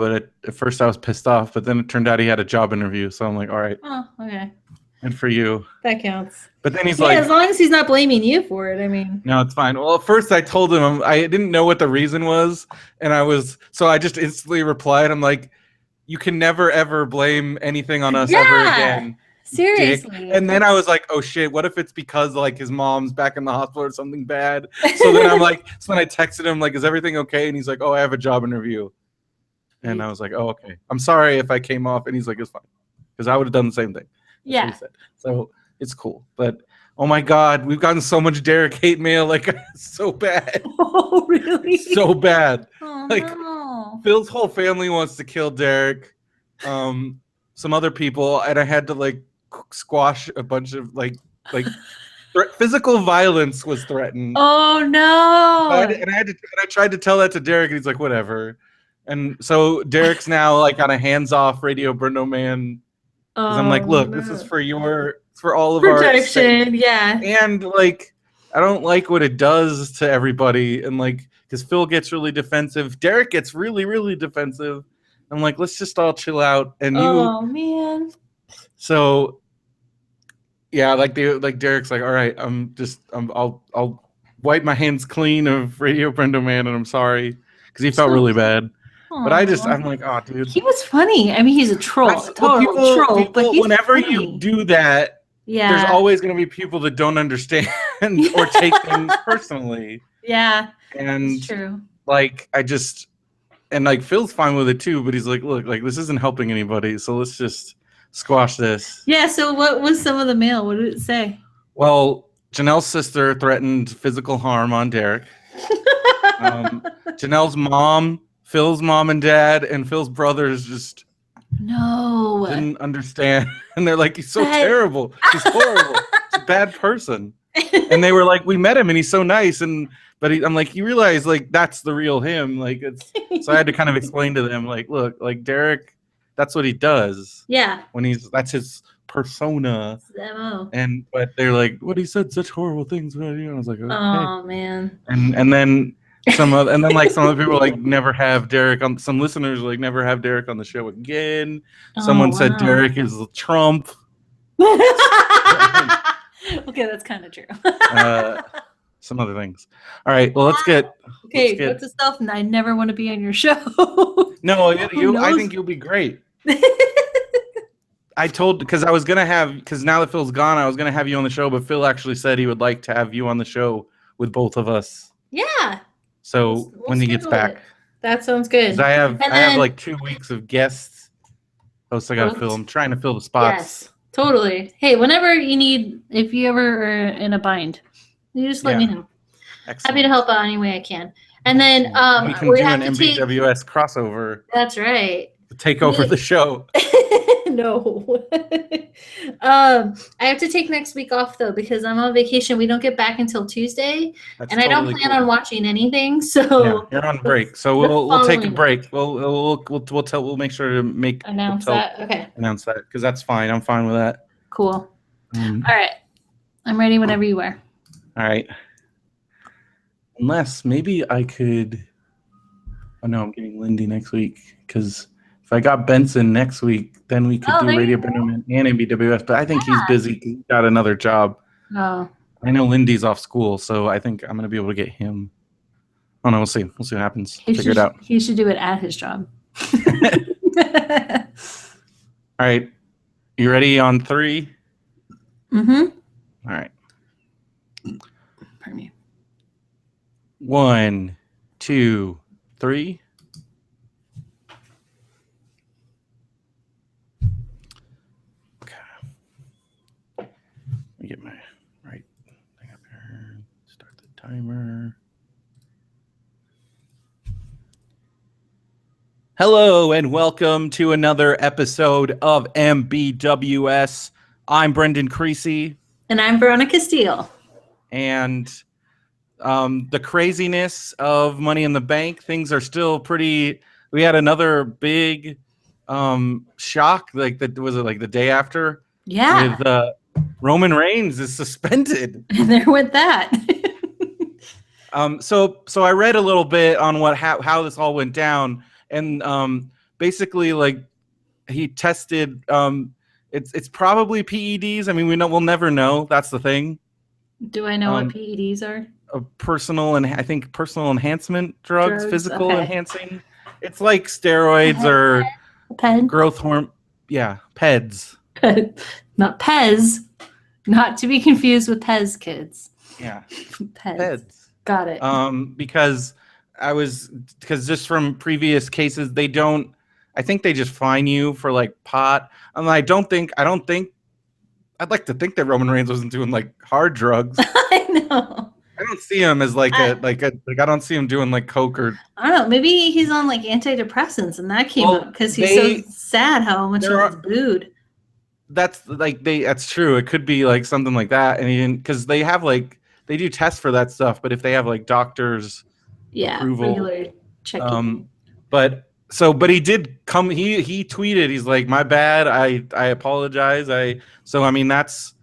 but at first I was pissed off. But then it turned out he had a job interview, so I'm like, all right. Oh, okay. And for you. That counts. But then he's like, as long as he's not blaming you for it, I mean. No, it's fine. Well, at first I told him I didn't know what the reason was, and I just instantly replied, I'm like, you can never ever blame anything on us ever again. Seriously. Dick. And then I was like, oh shit, what if it's because like his mom's back in the hospital or something bad? So then I'm like, so then I texted him like, is everything okay? And he's like, oh, I have a job interview. And I was like, oh, okay. I'm sorry if I came off. And he's like, it's fine. Because I would have done the same thing. That's what he said. So it's cool. But oh my God, we've gotten so much Derek hate mail, like so bad. Oh, really? So bad. Oh, like no. Phil's whole family wants to kill Derek. Some other people, and I had to like squash a bunch of like physical violence was threatened. Oh no! I tried to tell that to Derek, and he's like, whatever. And so Derek's now like on a hands-off Radio Bruno Man. Because I'm like, look, this is for all of protection, our yeah. And like, I don't like what it does to everybody, and like, because Phil gets really defensive, Derek gets really, really defensive. I'm like, let's just all chill out. And oh man. So yeah, like Derek's like, all right, I'll wipe my hands clean of Radio Brendo Man, and I'm sorry because he felt really bad. Aww. But I'm like, oh, dude. He was funny. I mean, he's a troll, troll. But whenever funny. You do that, there's always going to be people that don't understand or take things personally. Yeah, and it's true. Like, like Phil's fine with it too, but he's like, look, like this isn't helping anybody, so let's just squash this. Yeah. So what was some of the mail? What did it say? Well, Janelle's sister threatened physical harm on Derek. Janelle's mom. Phil's mom and dad and Phil's brothers just didn't understand. And they're like, he's so terrible. He's horrible. He's a bad person. And they were like, we met him and he's so nice. But I'm like, you realize like that's the real him. Like so I had to kind of explain to them, like, look, like Derek, that's what he does. Yeah. That's his persona. But they're like, what, he said such horrible things. I was like, okay. Oh man. And then some other people like never have Derek on. Some listeners like never have Derek on the show again. Someone said Derek is Trump. Okay, that's kind of true. Some other things. All right, well let's get. Okay, what's the stuff? And I never want to be on your show. No, I think you'll be great. I told because now that Phil's gone, I was gonna have you on the show, but Phil actually said he would like to have you on the show with both of us. Yeah. So when he gets back, that sounds good. I have like 2 weeks of guests. Oh, so I gotta fill. I'm trying to fill the spots. Yes, totally. Hey, whenever you need, if you ever are in a bind, you just let me know. Excellent. Happy to help out any way I can. And then we can do an MBWS crossover. That's right. To take over the show. No. I have to take next week off though because I'm on vacation. We don't get back until Tuesday, and I don't plan on watching anything. So you're on break. So we'll take a break. We'll make sure to announce that. Okay. Announce that because that's fine. I'm fine with that. Cool. All right. I'm ready whenever you are. All right. Unless maybe I could. Oh no, I'm getting Lindy next week because. If I got Benson next week, then we could do Radio Benjamin and MBWS. But I think he's busy. He's got another job. Oh. I know Lindy's off school, so I think I'm going to be able to get him. Oh, no, we'll see. We'll see what happens. Figure it out. He should do it at his job. All right. You ready on 3? Mm-hmm. All right. Pardon me. 1, 2, 3. Get my right thing up here. Start the timer. Hello and welcome to another episode of MBWS. I'm Brendan Creasy. And I'm Veronica Steele. And the craziness of Money in the Bank, things are still pretty. We had another big shock. Like was it like the day after? Yeah. With Roman Reigns is suspended. And there went that. So I read a little bit on how this all went down, and basically like he tested. It's probably PEDs. I mean, we'll never know. That's the thing. Do I know what PEDs are? Personal enhancement drugs, physical enhancing. It's like steroids or growth hormone. Yeah, PEDs. Not Pez. Not to be confused with Pez kids. Yeah. PEDs. Got it. Because just from previous cases, I think they just fine you for like pot. I don't think I'd like to think that Roman Reigns wasn't doing like hard drugs. I know. I don't see him as I don't see him doing like coke or. I don't know. Maybe he's on like antidepressants, and that came up because he's so sad how much he was booed. That's true. It could be like something like that, and he didn't, because they have like they do tests for that stuff. But if they have like doctors' approval, regular checking. But he did come. He tweeted. He's like, "My bad. I apologize. I mean that's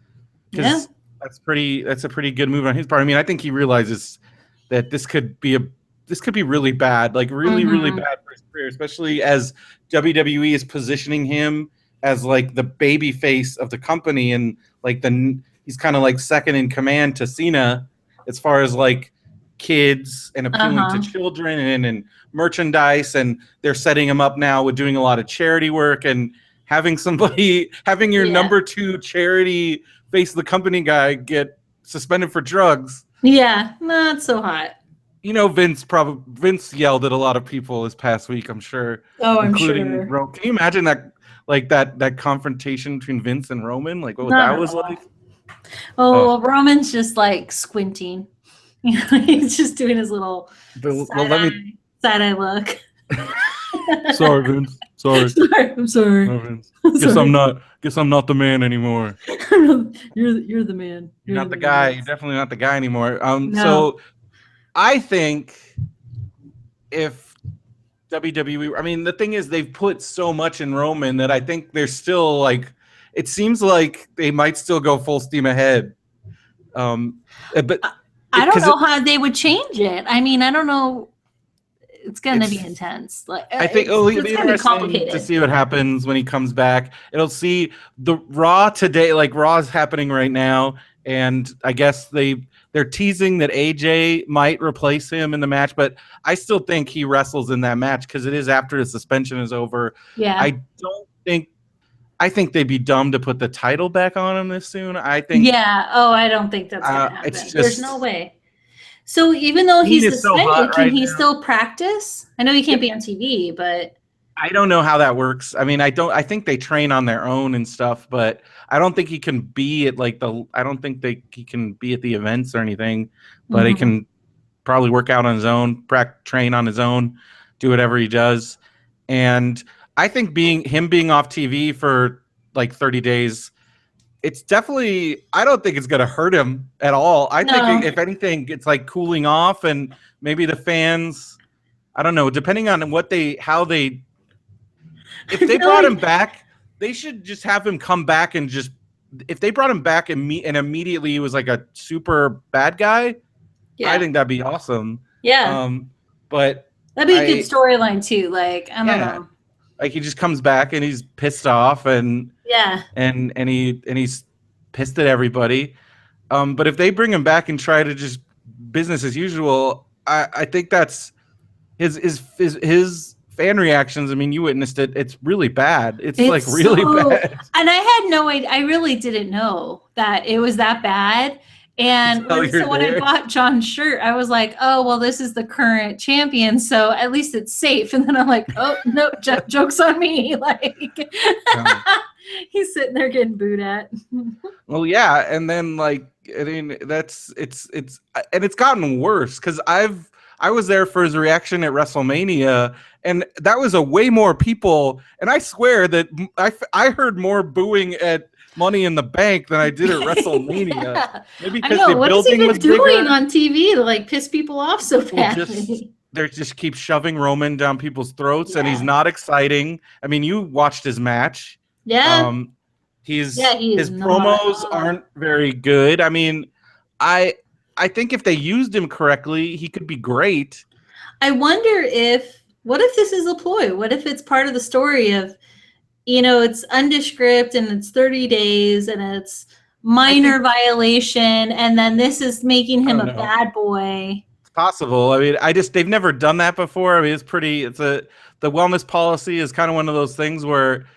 because that's a pretty good move on his part. I mean, I think he realizes that this could be really bad, like really really bad for his career, especially as WWE is positioning him as like the baby face of the company, and like he's kind of like second in command to Cena as far as like kids and appealing to children and merchandise, and they're setting him up now with doing a lot of charity work and having your number 2 charity face of the company guy get suspended for drugs. Yeah, not so hot. You know, Vince yelled at a lot of people this past week, I'm sure. Oh, I'm sure. Can you imagine that? Like that confrontation between Vince and Roman, like what that was like. Well, Roman's just like squinting. You know, he's just doing his little side eye look. Sorry, Vince. Sorry. I'm sorry. No, Vince. Guess I'm not the man anymore. You're the man. You're not the guy. You're definitely not the guy anymore. No. So I think if WWE, I mean, the thing is, they've put so much in Roman that I think they're still like, it seems like they might still go full steam ahead. But I don't know how they would change it. I mean, I don't know. It's going to be intense. Like, I think it'll be interesting to see what happens when he comes back. It'll see the Raw today, like Raw's happening right now, and I guess they're teasing that AJ might replace him in the match, but I still think he wrestles in that match because it is after the suspension is over. Yeah. I think they'd be dumb to put the title back on him this soon. I think. Yeah. Oh, I don't think that's going to happen. There's no way. So even though he's suspended, can he still practice? I know he can't be on TV, but. I don't know how that works. I mean, I think they train on their own and stuff, but I don't think he can be at like he can be at the events or anything, but he can probably work out on his own, train on his own, do whatever he does. And I think him being off TV for like 30 days, it's definitely, I don't think it's going to hurt him at all. I think if anything, it's like cooling off, and maybe the fans, I don't know, depending on if they brought him back, they should just have him come back and just, if they brought him back and immediately he was like a super bad guy, I think that'd be awesome. Yeah. But that'd be a good storyline too. Like, I don't know. Like he just comes back and he's pissed off and he's pissed at everybody. But if they bring him back and try to just business as usual, I think that's his fan reactions. I mean, you witnessed it. It's really bad. It's like really bad. And I had no idea. I really didn't know that it was that bad. And when I bought John's shirt, I was like, oh, well, this is the current champion, so at least it's safe. And then I'm like, oh, no, joke's on me. Like, he's sitting there getting booed at. Well, yeah. And then, like, I mean, it's gotten worse because I was there for his reaction at WrestleMania, and that was a way more people. And I swear that I heard more booing at Money in the Bank than I did at WrestleMania. Maybe because the building was doing on TV to like piss people off so badly. They just keep shoving Roman down people's throats, and he's not exciting. I mean, you watched his match. Yeah. His promos aren't very good. I mean, I think if they used him correctly, he could be great. I wonder if what if this is a ploy? What if it's part of the story of, it's undescript and it's 30 days and it's minor violation, and then this is making him a bad boy. It's possible. I mean, they've never done that before. I mean, the wellness policy is kind of one of those things where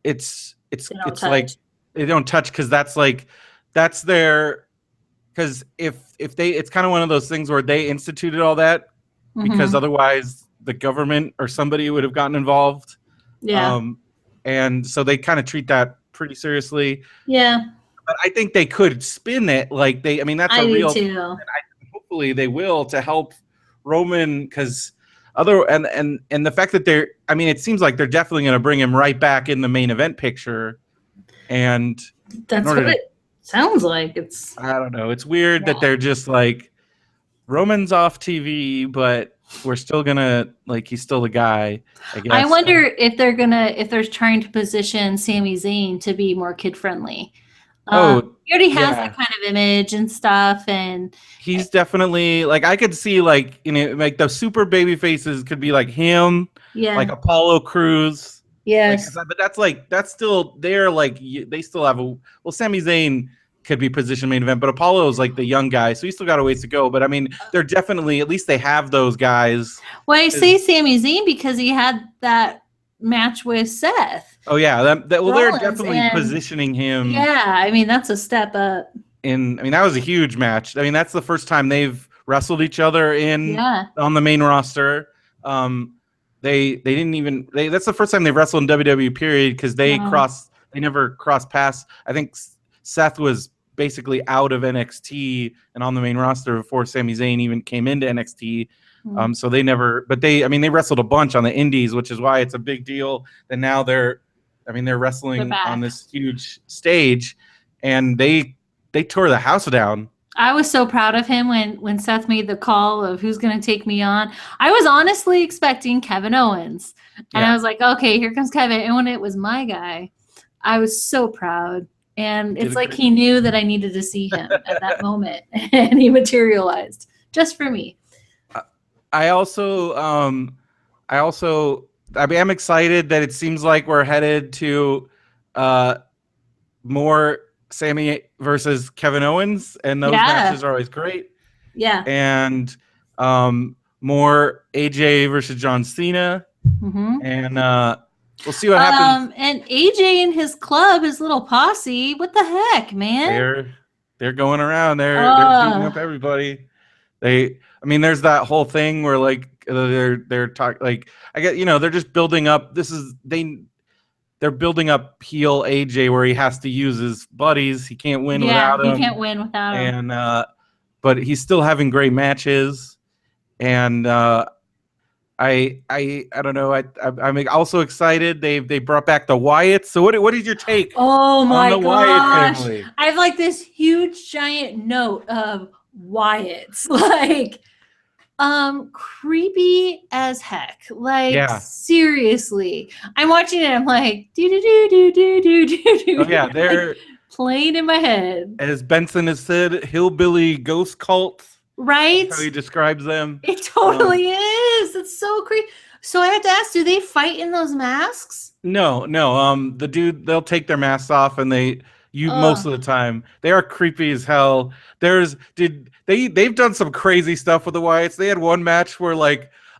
it's like they don't touch because it's kind of one of those things where they instituted all that because otherwise the government or somebody would have gotten involved. Yeah. And so they kind of treat that pretty seriously. Yeah. But I think they could spin it like that's a real thing, and hopefully they will, to help Roman, because and the fact that it seems like they're definitely going to bring him right back in the main event picture. And that's what it sounds like. I don't know. It's weird that they're just like, Roman's off TV, but we're still gonna he's still the guy, I guess. I wonder if they're trying to position Sami Zayn to be more kid friendly. He already has that kind of image and stuff, and he's definitely I could see the super baby faces could be like him, like Apollo Crews. Yes, but that's still they're they still have Sami Zayn could be positioned main event, but Apollo is the young guy, so he's still got a ways to go. But I mean, they're definitely, at least they have those guys. Well, I say Sami Zayn because he had that match with Seth. Oh yeah, they're definitely positioning him. Yeah, I mean that's a step up. That was a huge match. I mean, that's the first time they've wrestled each other on the main roster. They didn't even that's the first time they've wrestled in WWE period, because they never crossed paths. I think Seth was basically out of NXT and on the main roster before Sami Zayn even came into NXT. So they never, but they wrestled a bunch on the indies, which is why it's a big deal that now they're wrestling on this huge stage, and they tore the house down. I was so proud of him when Seth made the call of who's going to take me on. I was honestly expecting Kevin Owens, and I was like, okay, here comes Kevin. And when it was my guy, I was so proud. And it's like he knew that I needed to see him at that moment, and he materialized just for me. I'm excited that it seems like we're headed to more Sami versus Kevin Owens, and those matches are always great. Yeah. And more AJ versus John Cena, and we'll see what happens. And AJ and his club, his little posse, what the heck, man? They're going around. They're beating up everybody. There's that whole thing where they're talking I get they're just building up. They're building up heel AJ where he has to use his buddies. He can't win without him. He can't win without him. And but he's still having great matches. And I don't know. I'm also excited. They brought back the Wyatts. So what is your take? Oh my on the gosh. Wyatt family? I have this huge giant note of Wyatts, creepy as heck. Seriously, I'm watching it. I'm like, do. Oh yeah, they're playing in my head. As Benson has said, hillbilly ghost cult. Right? That's how he describes them. It totally is. It's so creepy. So I have to ask, do they fight in those masks? No. They'll take their masks off, and most of the time they are creepy as hell. They've done some crazy stuff with the Wyatts. They had one match where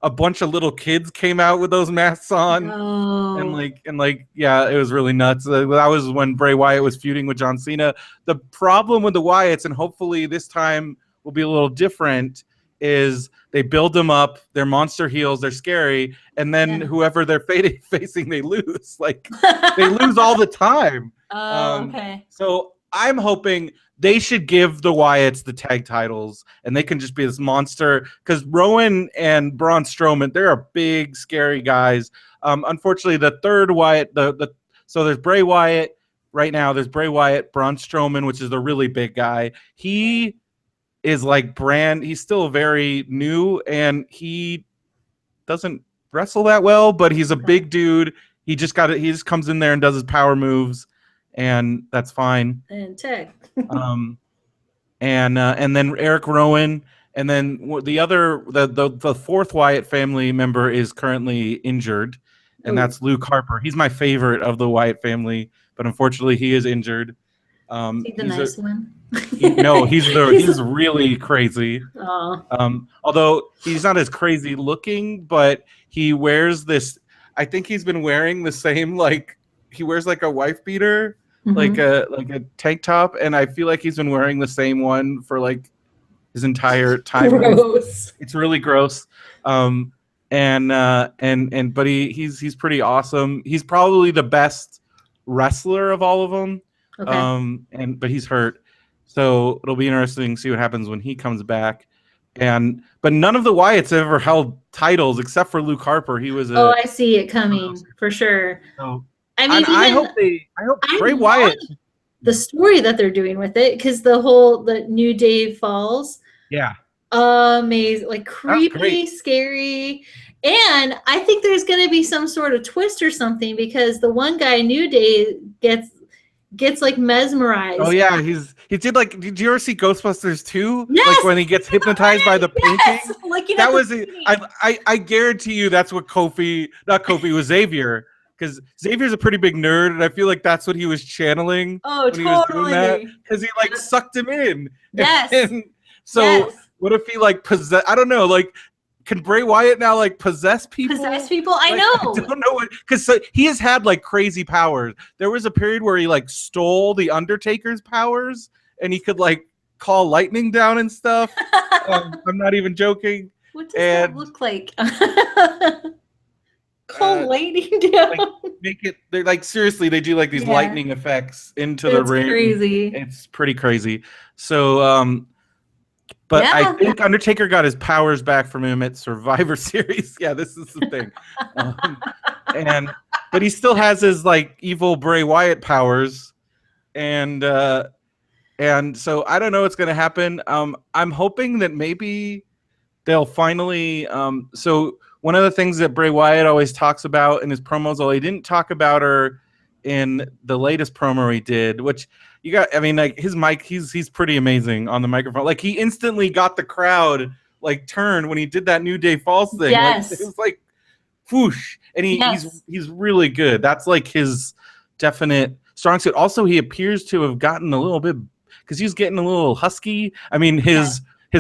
a bunch of little kids came out with those masks on, and it was really nuts. That was when Bray Wyatt was feuding with John Cena. The problem with the Wyatts, and hopefully this time will be a little different, is they build them up. They're monster heels. They're scary, and then whoever they're facing, they lose. They lose all the time. Okay. So I'm hoping they should give the Wyatts the tag titles, and they can just be this monster. Because Rowan and Braun Strowman, they're big, scary guys. Unfortunately, the third Wyatt, so there's Bray Wyatt right now. There's Bray Wyatt, Braun Strowman, which is the really big guy. He is he's still very new, and he doesn't wrestle that well, but he's a big dude. He just comes in there and does his power moves, and that's fine. And tag. And then Eric Rowan And then the fourth Wyatt family member is currently injured, and that's Luke Harper. He's my favorite of the Wyatt family, but unfortunately he is injured. Is he the nice one? No, he's really crazy. Although he's not as crazy looking, but he wears this. I think he's been wearing the same, like he wears like a wife beater, like a tank top, and I feel like he's been wearing the same one for like his entire time. Gross. It's really gross. But he's pretty awesome. He's probably the best wrestler of all of them. Okay. But he's hurt, so it'll be interesting to see what happens when he comes back. But none of the Wyatts have ever held titles except for Luke Harper. He was I see it coming for sure. So, I mean, I hope Bray Wyatt. The story that they're doing with it, because the New Day Falls. Yeah. Amazing, like creepy, scary. And I think there's going to be some sort of twist or something, because the one guy, New Day, gets like mesmerized. Oh yeah, did you ever see Ghostbusters 2? Yes! Like when he gets hypnotized by the painting? Yes! Like, you know, that was it. I guarantee you that's what was Xavier. Because Xavier's a pretty big nerd, and I feel like that's what he was channeling when he was doing that. Because he like sucked him in. Yes. So what if he like possess? I don't know. Like, can Bray Wyatt now like possess people? Possess people? I know. I don't know what, because he has had like crazy powers. There was a period where he like stole the Undertaker's powers, and he could like call lightning down and stuff. I'm not even joking. What does that look like? Call lightning down. Like, make it. They're like, seriously, they do like these lightning effects into the ring. Crazy. It's pretty crazy. So, but I think Undertaker got his powers back from him at Survivor Series. Yeah, this is the thing. But he still has his like evil Bray Wyatt powers, and so I don't know what's gonna happen. I'm hoping that maybe they'll finally. So one of the things that Bray Wyatt always talks about in his promos, although he didn't talk about her in the latest promo he did, which you got. I mean, like his mic, he's pretty amazing on the microphone. Like he instantly got the crowd like turned when he did that New Day Falls thing. Yes, like, it was like whoosh, and he's really good. That's like his definite strong suit. Also, he appears to have gotten a little bit because he was getting a little husky. I mean, his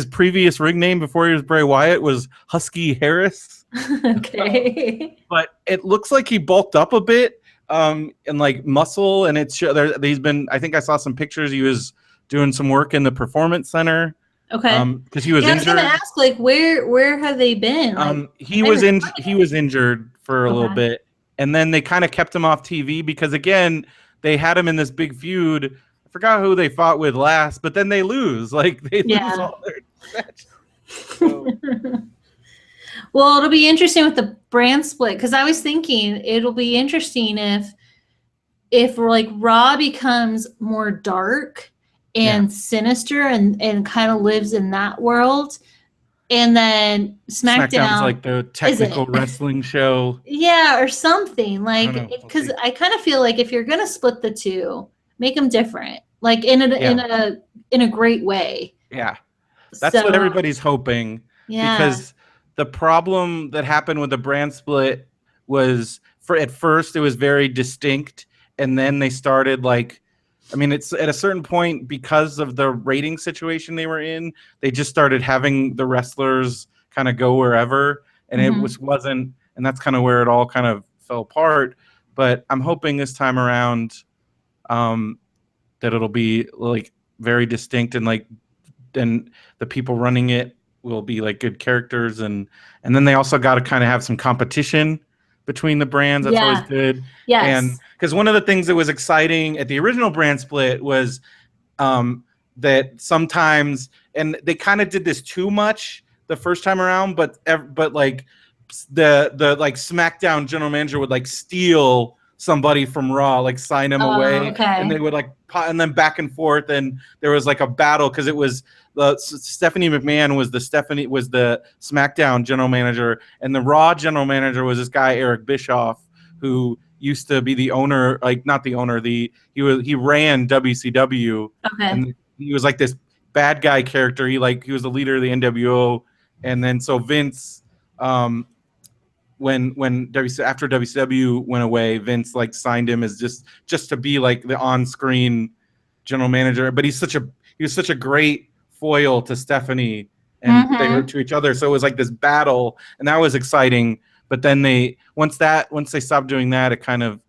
previous ring name before he was Bray Wyatt was Husky Harris. Okay. But it looks like he bulked up a bit, and like muscle, and he's been. I think I saw some pictures. He was doing some work in the performance center. Okay. Because he was injured. I was gonna ask, like, where have they been? Like, he was injured for a little bit, and then they kind of kept him off TV because again they had him in this big feud. I forgot who they fought with last, but then they lose. Like they lose all their matches. So. Well, it'll be interesting with the brand split, because I was thinking it'll be interesting if like Raw becomes more dark and sinister and kind of lives in that world, and then SmackDown's like the technical wrestling show. Yeah, or something like, because I kind of feel like if you're gonna split the two, make them different, like in a great way. Yeah, that's what everybody's hoping. Yeah, because the problem that happened with the brand split was at first it was very distinct, and then they started like, I mean, it's at a certain point because of the rating situation they were in, they just started having the wrestlers kind of go wherever, and it wasn't, and that's kind of where it all kind of fell apart. But I'm hoping this time around that it'll be like very distinct, and like then the people running it will be like good characters, and then they also got to kind of have some competition between the brands. That's always good. Yes. And because one of the things that was exciting at the original brand split was that sometimes, and they kind of did this too much the first time around, but like the like SmackDown general manager would like steal somebody from Raw, like sign him away, and they would like and then back and forth, and there was like a battle because it was Stephanie McMahon was the SmackDown general manager, and the Raw general manager was this guy Eric Bischoff, who used to be the owner, like not the owner, he ran WCW, and he was like this bad guy character. He was the leader of the NWO, and then so Vince, when after WCW went away, Vince like signed him as just to be like the on-screen general manager. But he was such a great foil to Stephanie, and they were to each other. So it was like this battle, and that was exciting. But then once they stopped doing that, it kind of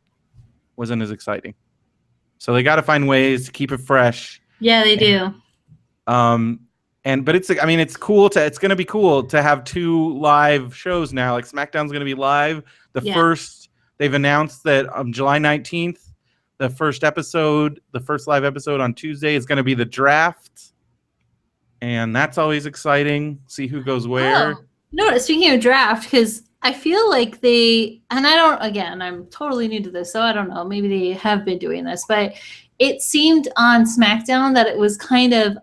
wasn't as exciting. So they got to find ways to keep it fresh. Yeah, they do. But it's cool it's going to be cool to have 2 live shows now. Like SmackDown's going to be live. First, they've announced that on July 19th, the first live episode on Tuesday is going to be the draft. And that's always exciting. See who goes where. Oh, no, speaking of draft, because I feel like I'm totally new to this, so I don't know. Maybe they have been doing this, but it seemed on SmackDown that it was kind of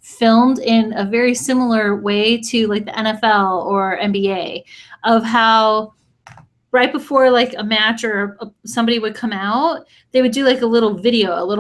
filmed in a very similar way to like the NFL or NBA, of how right before like a match or somebody would come out, they would do like a little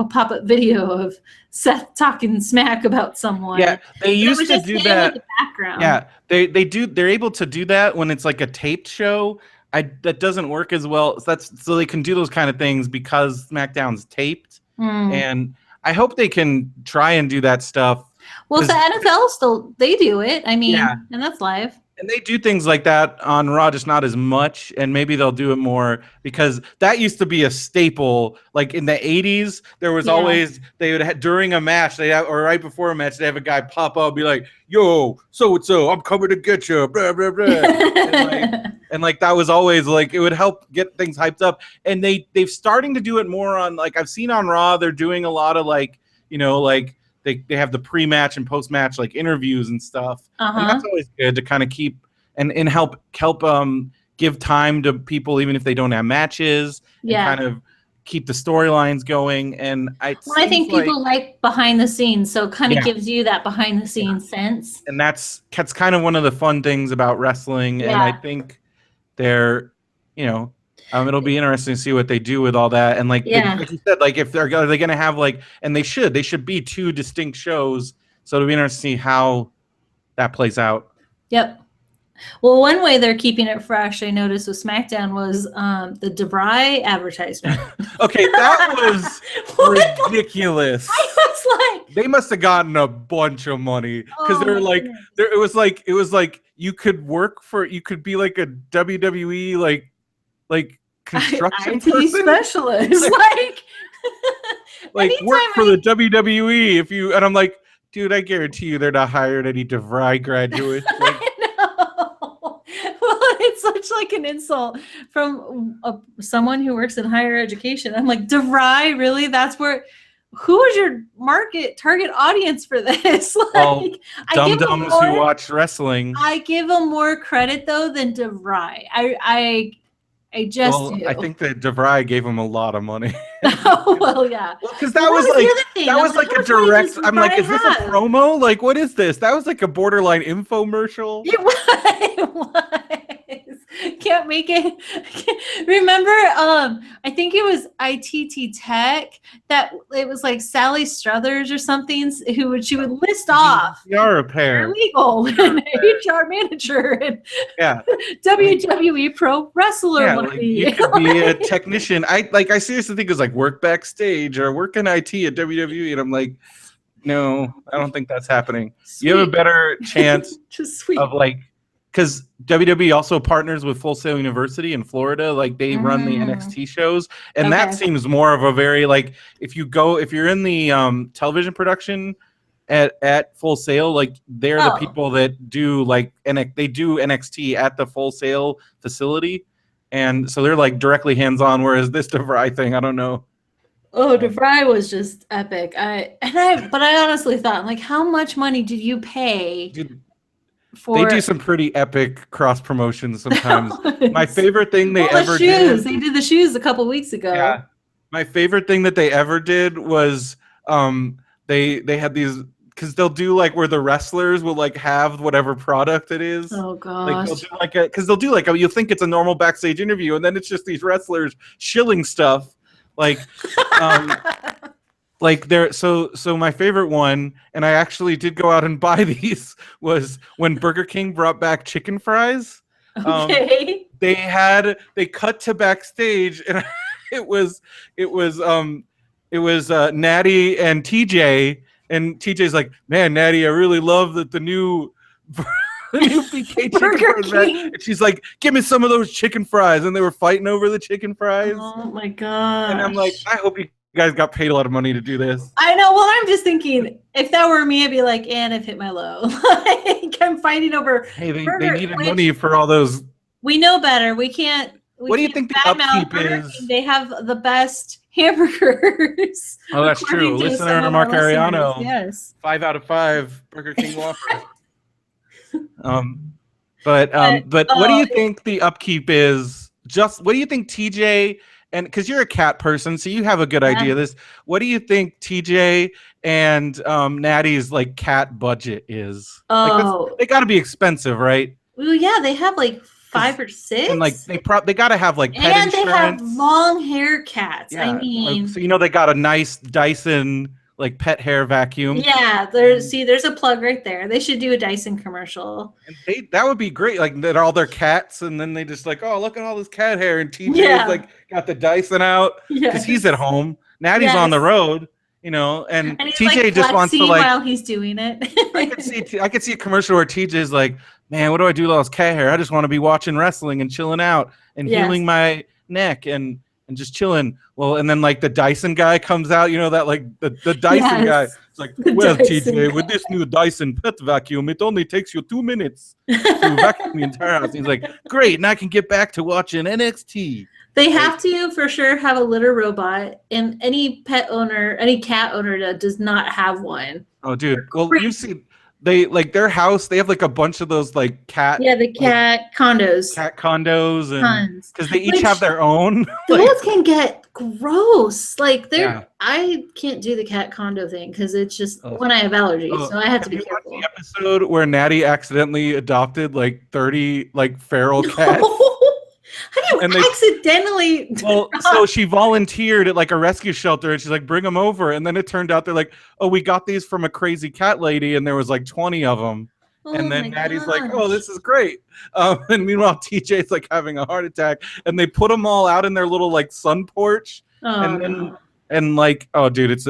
pop-up video of Seth talking smack about someone. Yeah, they used to do that. Like the background. Yeah, they're able to do that when it's like a taped show. That doesn't work as well. So they can do those kind of things because SmackDown's taped. And I hope they can try and do that stuff. Well, the NFL they do it. I mean, and that's live. And they do things like that on Raw, just not as much. And maybe they'll do it more because that used to be a staple. Like in the 80s, there was always, they would have, during a match, or right before a match, they have a guy pop up and be like, yo, so-and-so, I'm coming to get you, blah, blah, blah. and that was always like, it would help get things hyped up. And they've starting to do it more on, like, I've seen on Raw, they're doing a lot of they have the pre-match and post-match like interviews and stuff. And that's always good to kind of keep and help give time to people even if they don't have matches. And kind of keep the storylines going. And I think people like behind the scenes, so it kind of gives you that behind the scenes sense. And that's kind of one of the fun things about wrestling. And I think they're, it'll be interesting to see what they do with all that. And like you said, like if are they going to have and they should be 2 distinct shows. So it'll be interesting to see how that plays out. Yep. Well, one way they're keeping it fresh, I noticed with SmackDown, was the Devry advertisement. Okay, that was ridiculous. I was like, they must have gotten a bunch of money because it was like you could be like a WWE like construction IT specialist, like work for the WWE and I'm like, dude, I guarantee you they're not hiring any Devry graduates. It's such like an insult from someone who works in higher education. I'm like, Devry, really? That's who is your target audience for this? Dum-dums who watch wrestling. I give them more credit though than Devry. I just do. I think that Devry gave him a lot of money. Oh, well, yeah. Well, because that was like a direct. I'm like, is this a promo? Like, what is this? That was like a borderline infomercial. It was. Can't make it. Remember, I think it was ITT Tech that it was like Sally Struthers or something she would list off. You're a pair. Legal and HR manager and WWE pro wrestler. Yeah, you could be a technician. I seriously think it was like work backstage or work in IT at WWE, and I'm like, no, I don't think that's happening. Sweet. You have a better chance of because WWE also partners with Full Sail University in Florida. Like they run the NXT shows, and that seems more of a very if you're in the television production at Full Sail, like they're the people that do they do NXT at the Full Sail facility, and so they're directly hands on. Whereas this Devry thing, I don't know. Oh, Devry was just epic. But I honestly thought, how much money did you pay? They do some pretty epic cross promotions sometimes. My favorite thing they ever did. They did the shoes a couple weeks ago. Yeah. My favorite thing that they ever did was they had these, because they'll do where the wrestlers will have whatever product it is. Oh gosh. They'll do you'll think it's a normal backstage interview, and then it's just these wrestlers shilling stuff. like there. So my favorite one, and I actually did go out and buy these, was when Burger King brought back chicken fries. Okay. They cut to backstage, and it was Natty and TJ, and TJ's like, man, Natty, I really love that the new BK chicken fries, right? And she's like, give me some of those chicken fries, and they were fighting over the chicken fries. Oh my god! And I'm like, I hope you guys got paid a lot of money to do this. I know. Well, I'm just thinking, if that were me, I'd be like, and I've hit my low. Like, I'm fighting over. Hey, they needed money for all those. We know better. We can't. What do you think the upkeep is? They have the best hamburgers. Oh, that's true. Listener to Mark Ariano. Yes. 5 out of 5 Burger King Whoppers. But what do you think the upkeep is? Just what do you think TJ, and because you're a cat person, so you have a good idea of this. What do you think TJ and Natty's like cat budget is? Oh, like, they got to be expensive, right? Well, yeah, they have like 5 or 6, and like they got to have like pet and insurance. They have long hair cats. Yeah, I mean, like, so they got a nice Dyson like pet hair vacuum. Yeah, there's a plug right there. They should do a Dyson commercial. And that would be great. Like that, all their cats, and then they just like, oh, look at all this cat hair, and TJ's like got the Dyson out because he's at home. Natty's on the road, and TJ like just wants to like while he's doing it. I could see a commercial where TJ's like, man, what do I do with all this cat hair? I just want to be watching wrestling and chilling out and healing my neck and just chilling. Well, and then like the Dyson guy comes out, that like the Dyson guy. It's like, well, TJ, with this new Dyson pet vacuum, it only takes you 2 minutes to vacuum the entire house. And he's like, great, and I can get back to watching NXT. They have to for sure have a litter robot, and any cat owner that does not have one. Oh, dude. Well, you've seen they like their house. They have like a bunch of those like cat. Yeah, the cat condos. Cat condos, and because they each have their own. Those can get gross. Like I can't do the cat condo thing because it's just when I have allergies, so I have to be careful. The episode where Natty accidentally adopted like 30 like feral cats. How do you accidentally? Well, so she volunteered at like a rescue shelter, and she's like, "Bring them over." And then it turned out they're like, "Oh, we got these from a crazy cat lady, and there was like 20 of them." And then Natty's like, "Oh, this is great." And meanwhile, TJ's like having a heart attack, and they put them all out in their little like sun porch, and like, oh, dude, it's.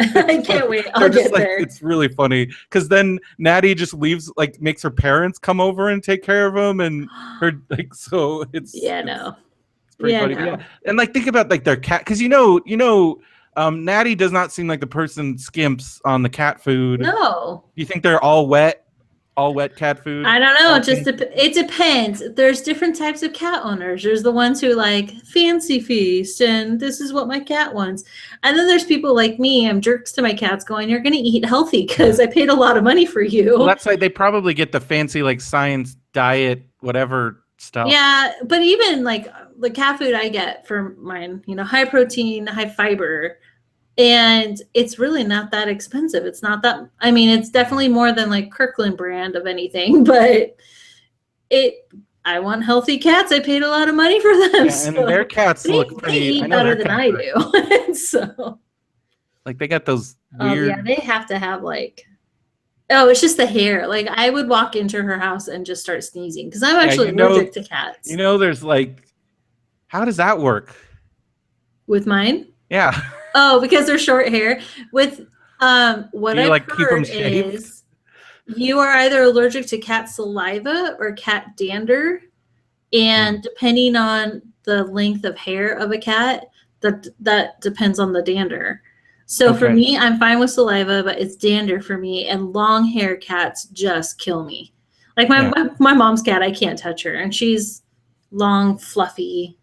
I can't wait. I'll get there. It's really funny because then Natty just leaves, like, makes her parents come over and take care of them, and her like, so it's it's pretty funny. No. Yeah. And like, think about like their cat, because Natty does not seem like the person skimps on the cat food. No. You think they're all wet cat food? I don't know. It depends. There's different types of cat owners. There's the ones who like fancy feast and this is what my cat wants. And then there's people like me. I'm jerks to my cats going, you're going to eat healthy because I paid a lot of money for you. Well, that's like they probably get the fancy like science diet, whatever stuff. Yeah. But even like the cat food I get for mine, high protein, high fiber. And it's really not that expensive. It's not that, it's definitely more than like Kirkland brand of anything, but I want healthy cats. I paid a lot of money for them. Yeah, and their cats look pretty. They eat better than I do. So, like they got those weird. Yeah, they have to have like, it's just the hair. Like I would walk into her house and just start sneezing because I'm actually allergic to cats. There's like, how does that work? With mine? Yeah. Oh, because they're short hair. With what I've heard shaved? is you are either allergic to cat saliva or cat dander, and depending on the length of hair of a cat, that depends on the dander. So for me, I'm fine with saliva, but it's dander for me, and long hair cats just kill me. Like my mom's cat, I can't touch her, and she's long, fluffy.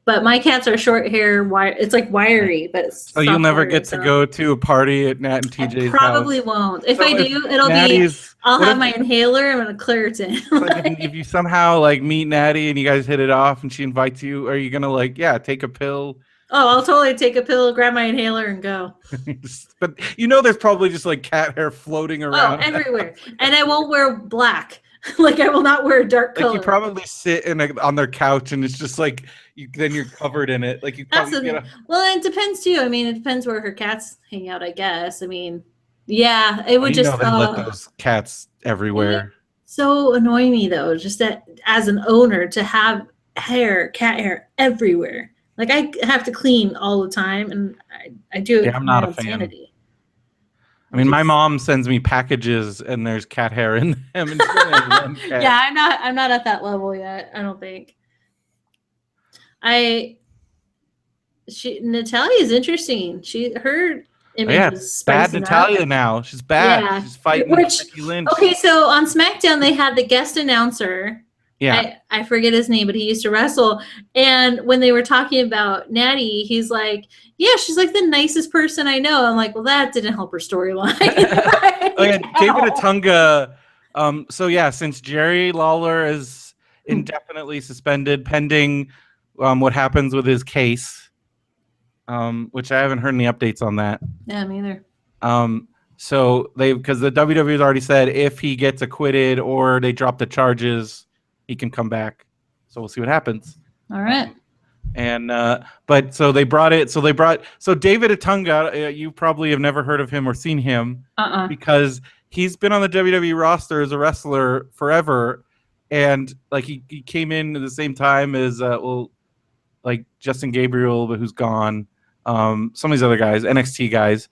But my cats are short hair. It's like wiry, but it's you'll never get to go to a party at Nat and TJ's house. Probably won't. If I do, it'll be. I'll have my inhaler and a Claritin. If you somehow like meet Natty and you guys hit it off, and she invites you, are you gonna like take a pill? Oh, I'll totally take a pill, grab my inhaler, and go. But there's probably just like cat hair floating around. Oh, everywhere. And I won't wear black. Like I will not wear a dark color. Like you probably sit on their couch and it's just like then you're covered in it. Like you probably well, it depends too. I mean, it depends where her cats hang out, I guess. I mean, yeah, it would just they let those cats everywhere. So annoy me though, just that as an owner to have cat hair everywhere. Like I have to clean all the time, and I do it for my own sanity. I mean, my mom sends me packages, and there's cat hair in them. And she only has one cat. Yeah, I'm not at that level yet. I don't think. Natalia is interesting. Her image is bad Natalia now. She's bad. Yeah. She's fighting Becky Lynch. Okay, so on SmackDown they had the guest announcer. Yeah, I forget his name, but he used to wrestle. And when they were talking about Natty, he's like, "Yeah, she's like the nicest person I know." I'm like, "Well, that didn't help her storyline." David Otunga. So yeah, since Jerry Lawler is indefinitely suspended pending what happens with his case, which I haven't heard any updates on that. Yeah, me either. So because the WWE has already said if he gets acquitted or they drop the charges, he can come back. So we'll see what happens. All right. But so they brought David Otunga. You probably have never heard of him or seen him because he's been on the WWE roster as a wrestler forever. And like he came in at the same time as like Justin Gabriel, but who's gone. Some of these other guys, NXT guys.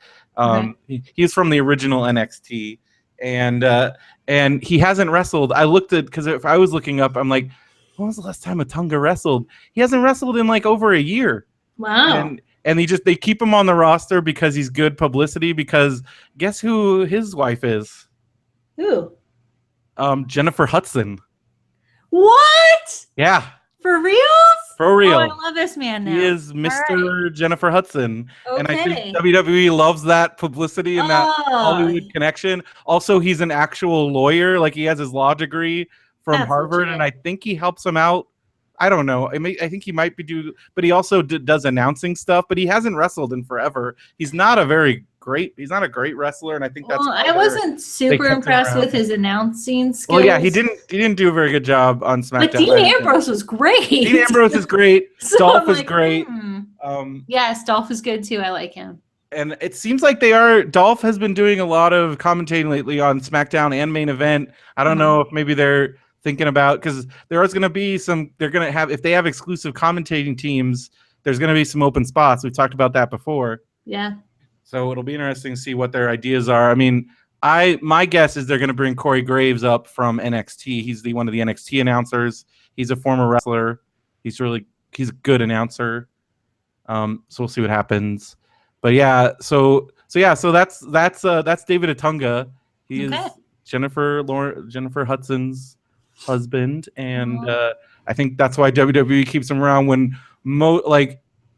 He's from the original NXT. And he hasn't wrestled. I looked at, because if I was looking up, I'm like, when was the last time Otunga wrestled? He hasn't wrestled in like over a year. Wow. And they keep him on the roster because he's good publicity. Because guess who his wife is? Who? Jennifer Hudson. What? Yeah. For real? For real. Oh, I love this man now. He is Mr. Jennifer Hudson. Okay. And I think WWE loves that publicity and that Hollywood connection. Also, he's an actual lawyer. Like, he has his law degree from Harvard, and I think he helps him out. I don't know. I think he might be but he also does announcing stuff, but he hasn't wrestled in forever. He's not a great wrestler, and I think that's I wasn't super impressed with his announcing skills. Well, yeah, he didn't do a very good job on SmackDown. But Dean Ambrose was great. Dean Ambrose is great. Dolph is great. Yes, Dolph is good too. I like him. And it seems like Dolph has been doing a lot of commentating lately on SmackDown and Main Event. I don't know if maybe they're thinking about, because there is going to be if they have exclusive commentating teams, there's going to be some open spots. We've talked about that before. Yeah. So it'll be interesting to see what their ideas are. I mean, my guess is they're going to bring Corey Graves up from NXT. He's one of the NXT announcers. He's a former wrestler. He's a good announcer. So we'll see what happens. But yeah, so that's David Otunga. He is Jennifer Hudson's husband, and I think that's why WWE keeps him around when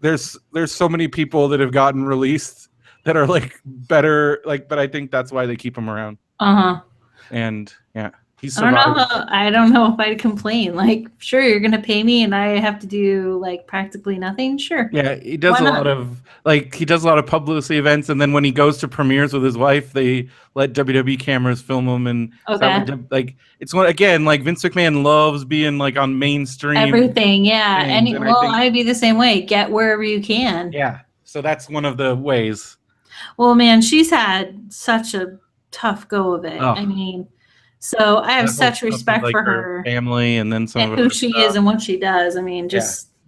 there's so many people that have gotten released that are like better, but I think that's why they keep him around. And yeah, he's survived. I don't know if I'd complain. Like, sure, you're gonna pay me and I have to do like practically nothing. Sure. Yeah, he does a lot of publicity events, and then when he goes to premieres with his wife, they let WWE cameras film him, and it's one again, like Vince McMahon loves being like on mainstream everything. Yeah, and I'd be the same way. Get wherever you can. Yeah, so that's one of the ways. Well, man, she's had such a tough go of it. I mean. So I have such respect for her family, and then some of who she is and what she does. I mean,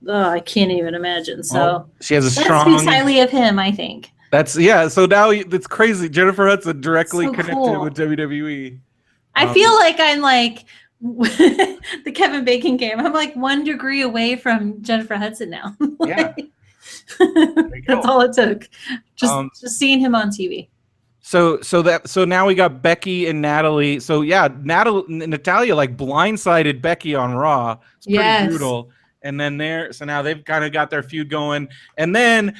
I can't even imagine. So she has that speaks highly of him, I think. So now it's crazy. Jennifer Hudson directly connected with WWE. I feel like I'm like the Kevin Bacon game. I'm like 1 degree away from Jennifer Hudson now. That's all it took. Just seeing him on TV. So now we got Becky and Natalie. So yeah, Natalia like blindsided Becky on Raw. It's pretty brutal. And then now they've kind of got their feud going. And then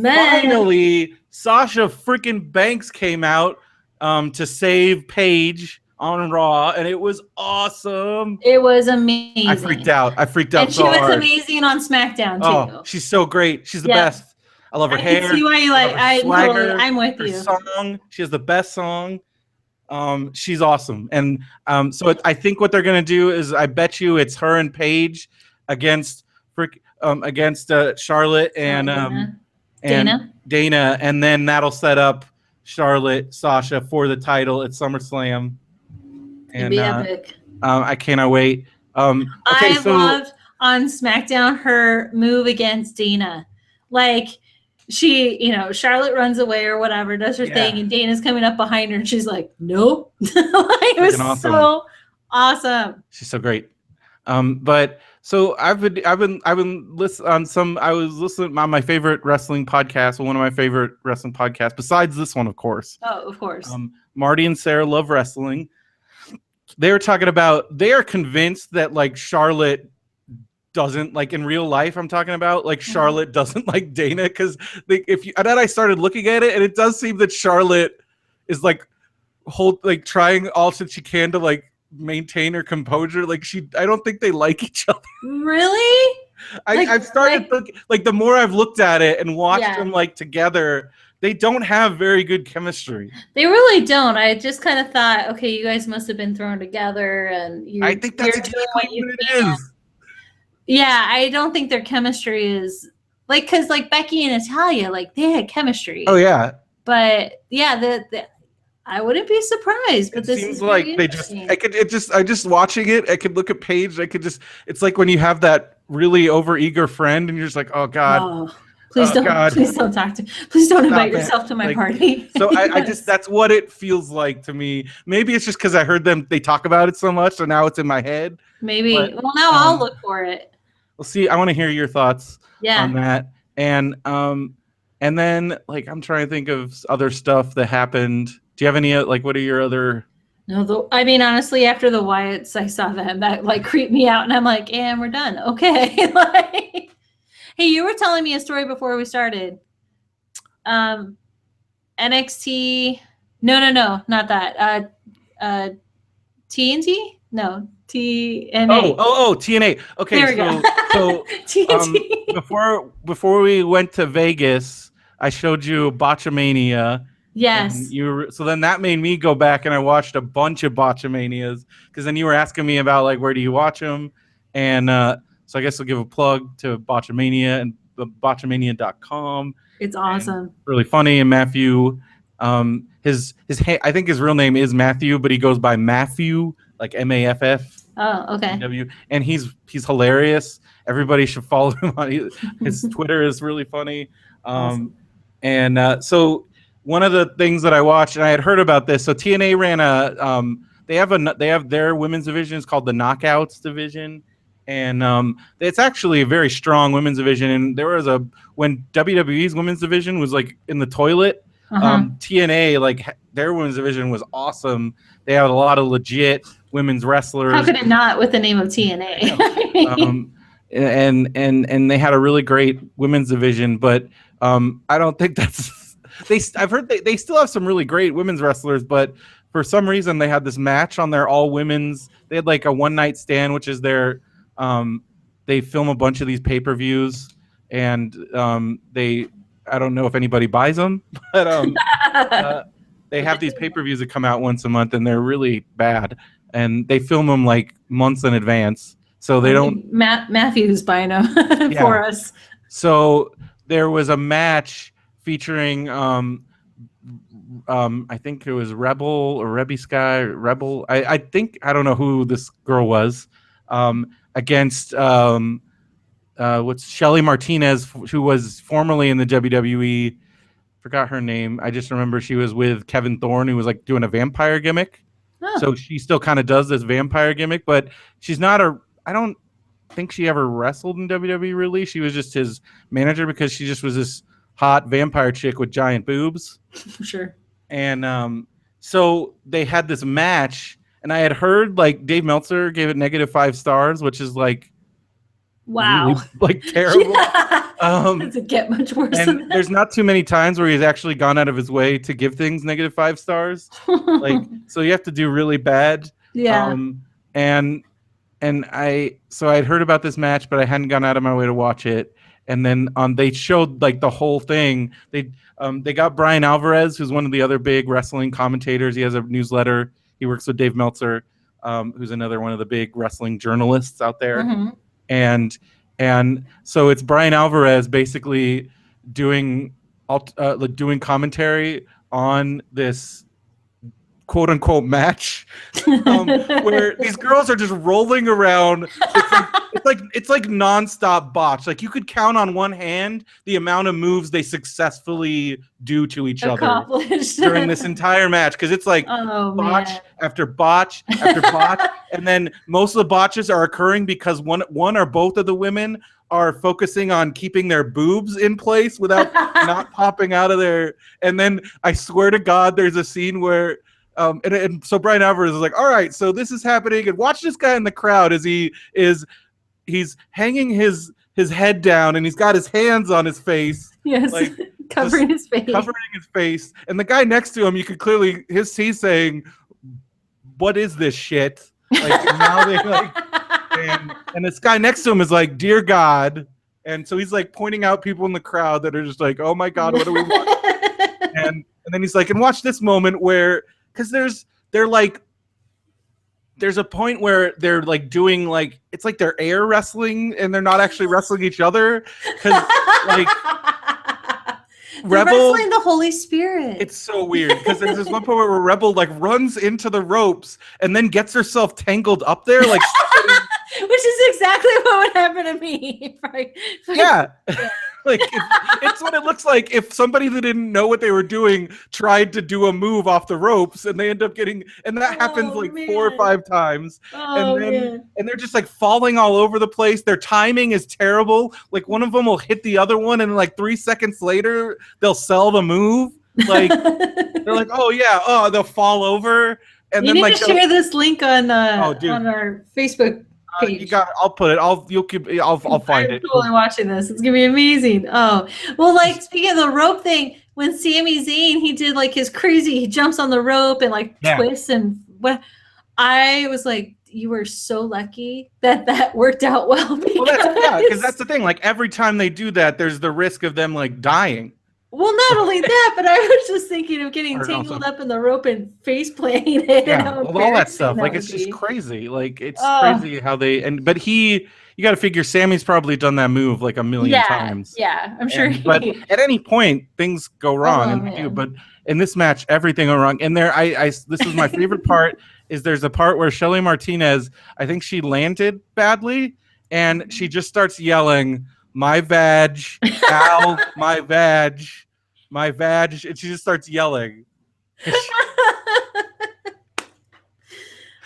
finally Sasha freaking Banks came out to save Paige on Raw, and it was awesome. It was amazing. I freaked out. And she was amazing on SmackDown too. Oh, she's so great. She's the best. I love her hair. I can see why you like. I'm with you. Song. She has the best song. She's awesome. And I think what they're gonna do is, I bet you it's her and Paige against Charlotte and Dana, and then that'll set up Charlotte, Sasha for the title at SummerSlam. It'd be epic. I cannot wait. Okay, I loved on SmackDown her move against Dana. Like, she, Charlotte runs away or whatever, does her thing, and Dana's coming up behind her, and she's like, "Nope." It was awesome. So awesome. She's so great. But so I've been listening on some. I was listening on my favorite wrestling podcast, one of my favorite wrestling podcasts, besides this one, of course. Oh, of course. Marty and Sarah Love Wrestling. They were talking about, they are convinced that like Charlotte doesn't, like in real life, I'm talking about, like Charlotte doesn't like Dana, because then I started looking at it, and it does seem that Charlotte is like trying all that she can to like maintain her composure. Like I don't think they like each other. Really? I've started like the more I've looked at it and watched them like together, they don't have very good chemistry. They really don't. I just kind of thought, okay, you guys must have been thrown together, and I think that's exactly what it is. Yeah, I don't think their chemistry is like, because like Becky and Natalya, like they had chemistry. Oh yeah. But yeah, I wouldn't be surprised. But this seems like I just watching it, I could look at Paige. It's like when you have that really overeager friend, and you're just like, oh God. Oh. Please don't talk to me. Please don't invite yourself to my party. So yes. That's what it feels like to me. Maybe it's just because I heard they talk about it so much, so now it's in my head. Maybe. But, now I'll look for it. We'll see. I want to hear your thoughts on that. And then like I'm trying to think of other stuff that happened. Do you have any what are your other? No, I mean, honestly, after the Wyatts, I saw them. That like creeped me out, and I'm like, and we're done. Okay. Like, hey, you were telling me a story before we started. NXT. No, not that. TNT? No, TNA. Oh, TNA. Okay, there we go. So TNT. Before we went to Vegas, I showed you Botchamania. Yes. So then that made me go back and I watched a bunch of Botchamanias, because then you were asking me about like where do you watch them, and so I guess I'll give a plug to Botchamania and botchamania.com. It's awesome. Really funny. And Matthew, I think his real name is Matthew, but he goes by Matthew, like Maff. Oh, okay. And he's hilarious. Everybody should follow him on his Twitter is really funny. Awesome. And so one of the things that I watched, and I had heard about this. So TNA ran they have their women's division is called the Knockouts division. And it's actually a very strong women's division. And there was when WWE's women's division was like in the toilet, TNA, like their women's division was awesome. They had a lot of legit women's wrestlers. How could it not with the name of TNA? And they had a really great women's division, but I don't think that's I've heard they still have some really great women's wrestlers, but for some reason they had this match on their all women's. They had like a one night stand, which is their they film a bunch of these pay-per-views, and I don't know if anybody buys them, but they have these pay-per-views that come out once a month, and they're really bad, and they film them like months in advance, so they don't. Matthew's buying them for us. So there was a match featuring I think it was Rebel or Rebby Sky, Rebel. I think, I don't know who this girl was. Against what's Shelly Martinez, who was formerly in the WWE. Forgot her name. I just remember she was with Kevin Thorne, who was like doing a vampire gimmick. Oh. So she still kind of does this vampire gimmick, but she's not I don't think she ever wrestled in WWE really. She was just his manager, because she just was this hot vampire chick with giant boobs. Sure. And so they had this match. And I had heard like Dave Meltzer gave it -5 stars, which is like, wow, really, like terrible. Does it get much worse than that? There's not too many times where he's actually gone out of his way to give things -5 stars. Like, so you have to do really bad. Yeah. And I'd heard about this match, but I hadn't gone out of my way to watch it. and then they showed like the whole thing. They got Brian Alvarez, who's one of the other big wrestling commentators. He has a newsletter. He works with Dave Meltzer, who's another one of the big wrestling journalists out there. Mm-hmm. And so it's Brian Alvarez basically doing commentary on this quote unquote match, where these girls are just rolling around. It's like nonstop botch. Like you could count on one hand the amount of moves they successfully do to each other during this entire match, because it's like botch after botch after botch, and then most of the botches are occurring because one or both of the women are focusing on keeping their boobs in place without not popping out of there. And then I swear to God, there's a scene where and so Brian Alvarez is like, all right, so this is happening, and watch this guy in the crowd as he's hanging his head down and he's got his hands on his face. Yes, like covering his face. And the guy next to him, you could clearly he's saying, what is this shit? Like now they like and this guy next to him is like, dear God. And so he's like pointing out people in the crowd that are just like, oh my God, what do we want? and then he's like, and watch this moment where, because there's a point where they're like doing like, it's like they're air wrestling and they're not actually wrestling each other, because like Rebel wrestling the Holy Spirit. It's so weird, because there's this one point where Rebel like runs into the ropes and then gets herself tangled up there, like which is exactly what would happen to me. Yeah. Like it's what it looks like if somebody that didn't know what they were doing tried to do a move off the ropes, and they end up getting, and that happens like 4 or 5 times. And they're just like falling all over the place. Their timing is terrible. Like one of them will hit the other one, and like 3 seconds later they'll sell the move. Like they're like, oh yeah, they'll fall over. And you then need like to share this link on our Facebook page. You got. I'll put it. I'll find it. I'm totally watching this. It's gonna be amazing. Oh, well, like speaking of the rope thing, when Sami Zayn, he did like his crazy, he jumps on the rope and like twists, and what I was like, you were so lucky that worked out well. Because that's the thing. Like every time they do that, there's the risk of them like dying. Well, not only that, but I was just thinking of getting tangled up in the rope and face planting it. Yeah, all that stuff. Like it's just crazy. Like it's crazy how they but you got to figure Sammy's probably done that move like a million times. Yeah, I'm sure. But at any point, things go wrong, and they do. But in this match, everything went wrong. And this is my favorite part. Is there's a part where Shelly Martinez, I think she landed badly, and she just starts yelling, "My vag, ow, my vag." My vag, and she just starts yelling. And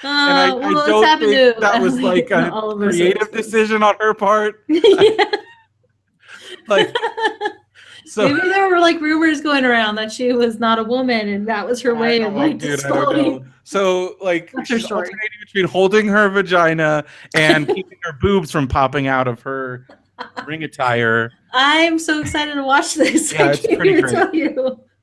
I don't think that was like a creative decision on her part. Like, so maybe there were like rumors going around that she was not a woman, and that was her way of like dispelling. So like she's alternating between holding her vagina and keeping her boobs from popping out of her ring attire. I'm so excited to watch this. Yeah, it's pretty great.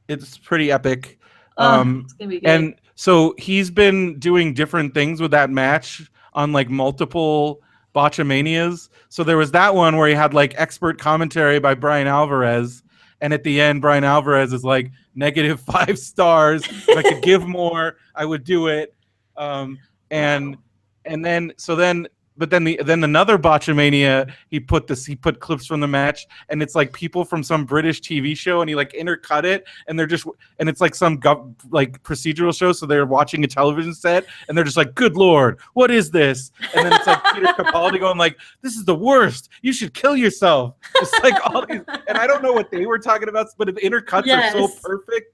It's pretty epic. It's gonna be good. And so he's been doing different things with that match on like multiple Botchamanias. So there was that one where he had like expert commentary by Brian Alvarez, and at the end Brian Alvarez is like -5 stars. If I could give more, I would do it. But then another Botchamania, he put clips from the match, and it's like people from some British TV show, and he like intercut it, and it's like some like procedural show, so they're watching a television set, and they're just like, good Lord, what is this? And then it's like Peter Capaldi going like, this is the worst, you should kill yourself. It's like all these, and I don't know what they were talking about, but the intercuts are so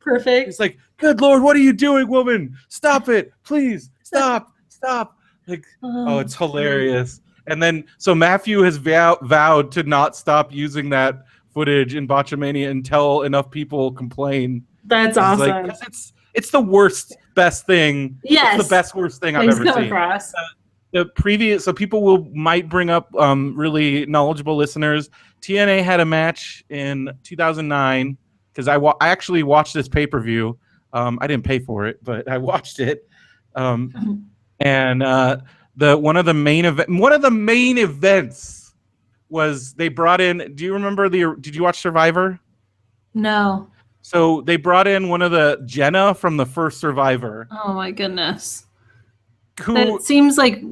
perfect. It's like, good Lord, what are you doing, woman? Stop it, please, stop. Like, it's hilarious. And then, so Matthew has vowed to not stop using that footage in Botchamania until enough people complain. That's awesome. Like, 'cause it's the best thing. Yes. It's the best, worst thing I've ever seen. Across. So people might bring up really knowledgeable listeners. TNA had a match in 2009, because I actually watched this pay-per-view. I didn't pay for it, but I watched it. And one of the main events was they brought in. Do you remember Did you watch Survivor? No. So they brought in one of the Jenna from the first Survivor. Oh my goodness. Who That seems like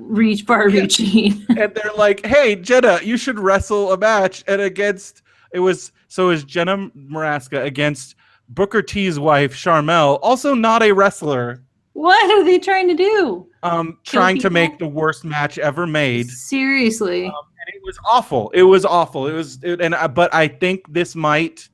far reaching. And they're like, "Hey, Jenna, you should wrestle a match." And it was Jenna Maraska against Booker T's wife, Sharmell, also not a wrestler. What are they trying to do? Trying to make the worst match ever made. Seriously. And it was awful. But I think this might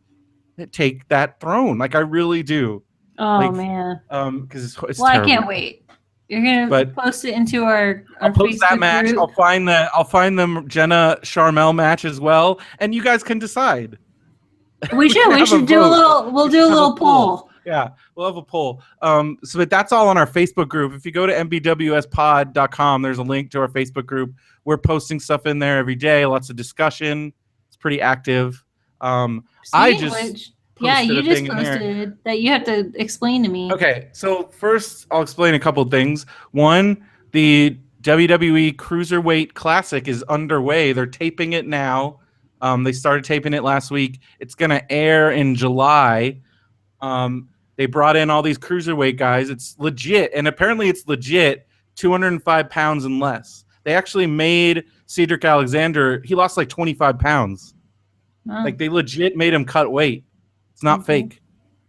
take that throne. Like, I really do. Oh, man. Because it's well, terrible. I can't wait. You're gonna post it into our I'll post Facebook that match. group. I'll find the Jenna Sharmell match as well, and you guys can decide. We should do a little. We'll do a little poll. Yeah, we'll have a poll. But that's all on our Facebook group. If you go to mbwspod.com, there's a link to our Facebook group. We're posting stuff in there every day. Lots of discussion. It's pretty active. You just posted that you have to explain to me. Okay, so first I'll explain a couple of things. One, the WWE Cruiserweight Classic is underway. They're taping it now. They started taping it last week. It's going to air in July. They brought in all these cruiserweight guys. It's legit, and apparently it's legit 205 pounds and less. They actually made Cedric Alexander, he lost like 25 pounds. Oh. Like, they legit made him cut weight. It's not fake,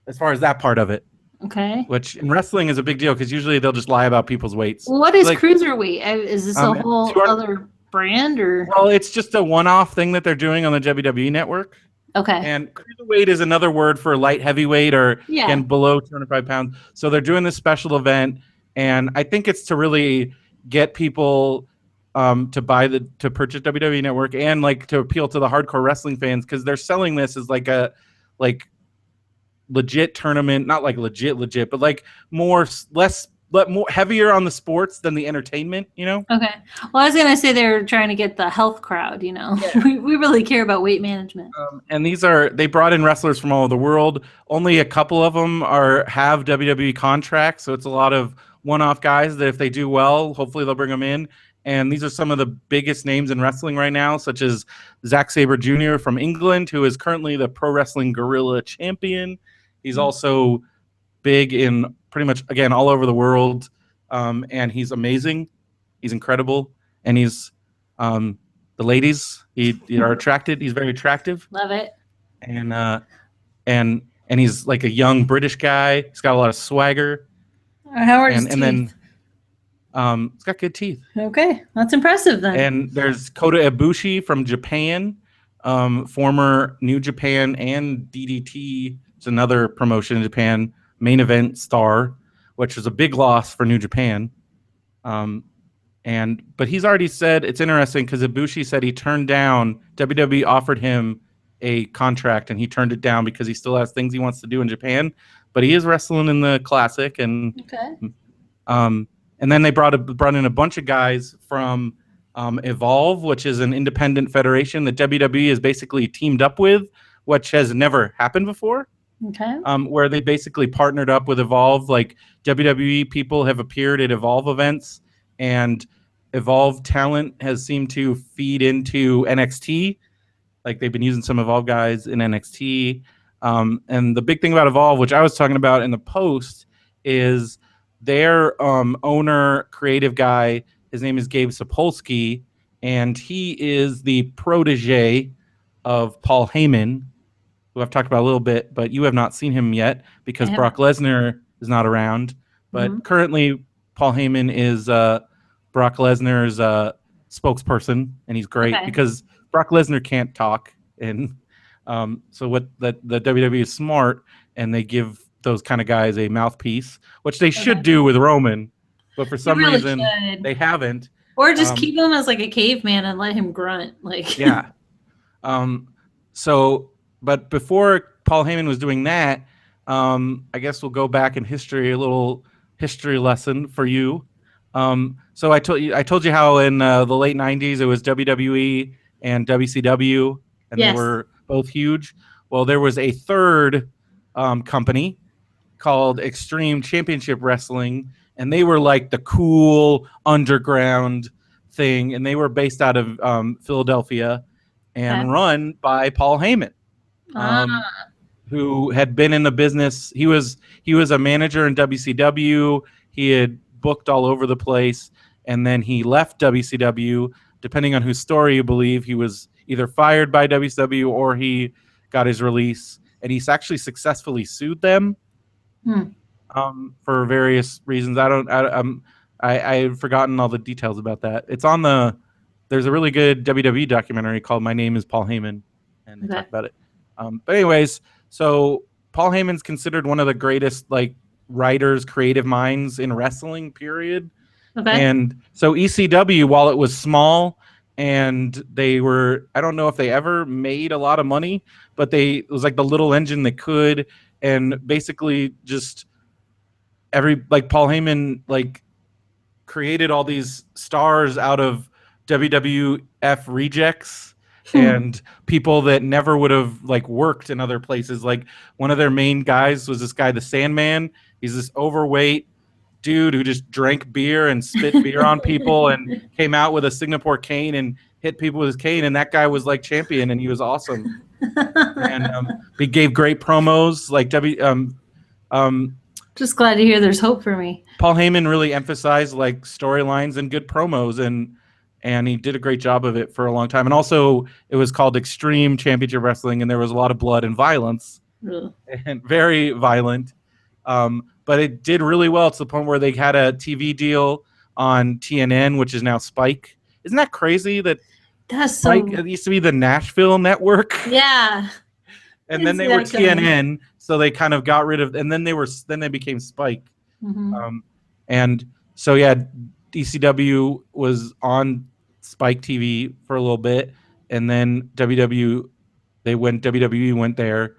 as far as that part of it. Okay. Which in wrestling is a big deal, because usually they'll just lie about people's weights. What is cruiserweight? Is this a whole other brand, or? Well, it's just a one-off thing that they're doing on the WWE network. Okay. And cruiserweight is another word for light heavyweight, or again, below 205 pounds. So they're doing this special event, and I think it's to really get people to purchase WWE Network, and like to appeal to the hardcore wrestling fans, because they're selling this as like a legit tournament, not like legit, but like more heavier on the sports than the entertainment, you know? Okay. Well, I was gonna say they're trying to get the health crowd, you know. Yeah. We really care about weight management. And they brought in wrestlers from all over the world. Only a couple of them have WWE contracts, so it's a lot of one-off guys that if they do well, hopefully they'll bring them in. And these are some of the biggest names in wrestling right now, such as Zack Sabre Jr. from England, who is currently the Pro Wrestling Guerrilla champion. He's also big in pretty much, again, all over the world. And he's amazing. He's incredible. And he's, the ladies are attracted. He's very attractive. Love it. And he's like a young British guy. He's got a lot of swagger. How are his teeth? And then he's got good teeth. Okay, that's impressive then. And there's Kota Ibushi from Japan, former New Japan and DDT. It's another promotion in Japan, main event star, which was a big loss for New Japan. But he's already said, it's interesting because Ibushi said he turned down, WWE offered him a contract and he turned it down because he still has things he wants to do in Japan. But he is wrestling in the Classic, and and then they brought in a bunch of guys from Evolve, which is an independent federation that WWE is basically teamed up with, which has never happened before. Okay. Where they basically partnered up with Evolve. Like, WWE people have appeared at Evolve events, and Evolve talent has seemed to feed into NXT. Like, they've been using some Evolve guys in NXT. And the big thing about Evolve, which I was talking about in the post, is their owner, creative guy, his name is Gabe Sapolsky, and he is the protege of Paul Heyman, who I've talked about a little bit, but you have not seen him yet because Brock Lesnar is not around. But currently, Paul Heyman is Brock Lesnar's spokesperson, and he's great because Brock Lesnar can't talk. And so what the WWE is smart, and they give those kind of guys a mouthpiece, which they should do with Roman, but for some reason they haven't. Or just keep him as like a caveman and let him grunt. Like But before Paul Heyman was doing that, I guess we'll go back in history, a little history lesson for you. So I told you how in the late 90s it was WWE and WCW, and they were both huge. Well, there was a third company called Extreme Championship Wrestling, and they were like the cool underground thing, and they were based out of Philadelphia. and run by Paul Heyman, who had been in the business. He was a manager in WCW. He had booked all over the place, and then he left WCW. Depending on whose story you believe, he was either fired by WCW or he got his release, and he's actually successfully sued them for various reasons. I've forgotten all the details about that. It's on there's a really good WWE documentary called My Name is Paul Heyman, and they talk about it. But anyways, so Paul Heyman's considered one of the greatest like writers, creative minds in wrestling, period. Okay. And so ECW, while it was small and they were, I don't know if they ever made a lot of money, but it was like the little engine that could, and basically just Paul Heyman like created all these stars out of WWF rejects and people that never would have like worked in other places. Like one of their main guys was this guy, the Sandman. He's this overweight dude who just drank beer and spit beer on people and came out with a Singapore cane and hit people with his cane. And that guy was like champion, and he was awesome. And he gave great promos. Like just glad to hear there's hope for me. Paul Heyman really emphasized like storylines and good promos, and he did a great job of it for a long time. And also, it was called Extreme Championship Wrestling, and there was a lot of blood and violence, and very violent. But it did really well to the point where they had a TV deal on TNN, which is now Spike. Isn't that crazy? It used to be the Nashville network. Yeah. And then they were TNN, so they kind of got rid of, and then they became Spike. Mm-hmm. And so yeah, ECW was on Spike TV for a little bit, and then WWE went there.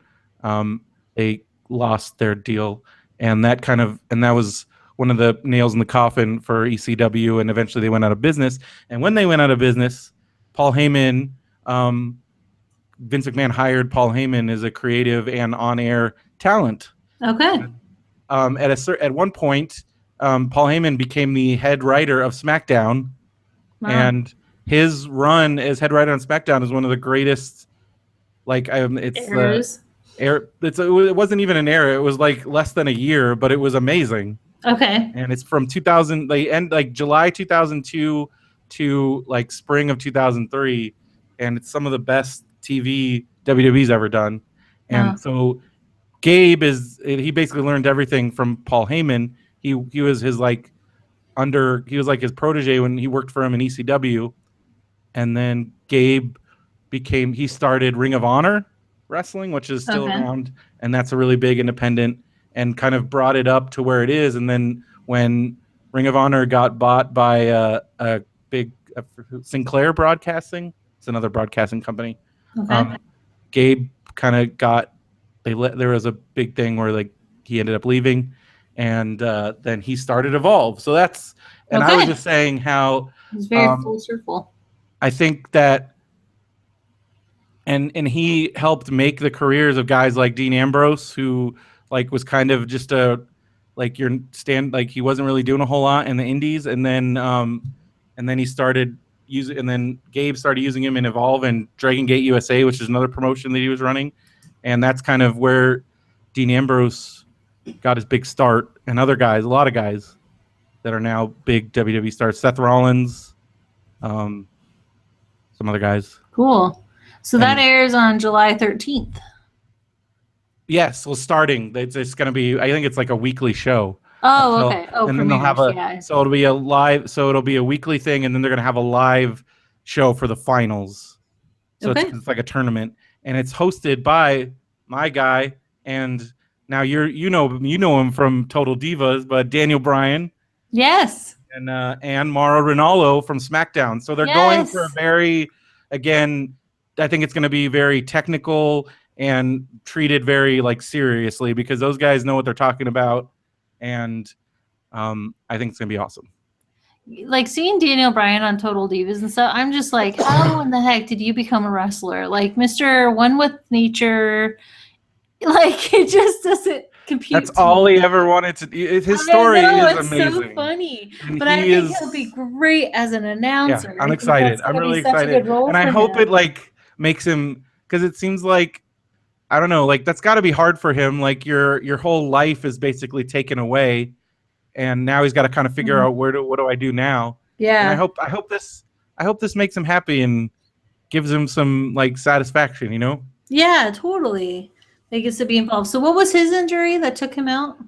They lost their deal, and that was one of the nails in the coffin for ECW, and eventually they went out of business. And when they went out of business, Paul Heyman, Vince McMahon hired Paul Heyman as a creative and on-air talent. Okay. At one point, Paul Heyman became the head writer of SmackDown, and his run as head writer on SmackDown is one of the greatest. Like, it wasn't even an era. It was like less than a year, but it was amazing. Okay. And it's from 2000. They end like July 2002 to like spring of 2003, and it's some of the best TV WWE's ever done. And so Gabe he basically learned everything from Paul Heyman. He was his his protege when he worked for him in ECW, and then Gabe started Ring of Honor Wrestling, which is still around, and that's a really big independent, and kind of brought it up to where it is. And then when Ring of Honor got bought by a big Sinclair Broadcasting, it's another broadcasting company. Okay. Gabe kind of there was a big thing where like he ended up leaving, and then he started Evolve. So that's, and I was just saying how it's very full circle. I think that, and he helped make the careers of guys like Dean Ambrose, who like was kind of just he wasn't really doing a whole lot in the indies, and then he started using, and then Gabe started using him in Evolve and Dragon Gate USA, which is another promotion that he was running, and that's kind of where Dean Ambrose got his big start, and other guys, a lot of guys that are now big WWE stars, Seth Rollins, some other guys. Cool. So that airs on July 13th. Yes, well, starting. It's going to be, I think it's like a weekly show. Oh, okay. Oh, and then they'll have so it'll be a live, so it'll be a weekly thing, and then they're going to have a live show for the finals. So it's like a tournament, and it's hosted by my guy, and now you know him from Total Divas, but Daniel Bryan. Yes. And Mauro Ranallo from SmackDown. So they're going for a very, again, I think it's going to be very technical and treated very like seriously, because those guys know what they're talking about, and I think it's going to be awesome. Like seeing Daniel Bryan on Total Divas and stuff, I'm just like, how in the heck did you become a wrestler? Like Mr. One with Nature, like it just doesn't compute. That's all he ever wanted to do. His story is amazing. It's so funny. And but I think he'll be great as an announcer. Yeah, I'm excited. I'm really excited. And I hope it like makes him, because it seems like, I don't know, like that's got to be hard for him. Like your whole life is basically taken away, and now he's got to kind of figure out what do I do now. And I hope this makes him happy and gives him some like satisfaction, you know? Yeah, totally. He gets to be involved. So what was his injury that took him out?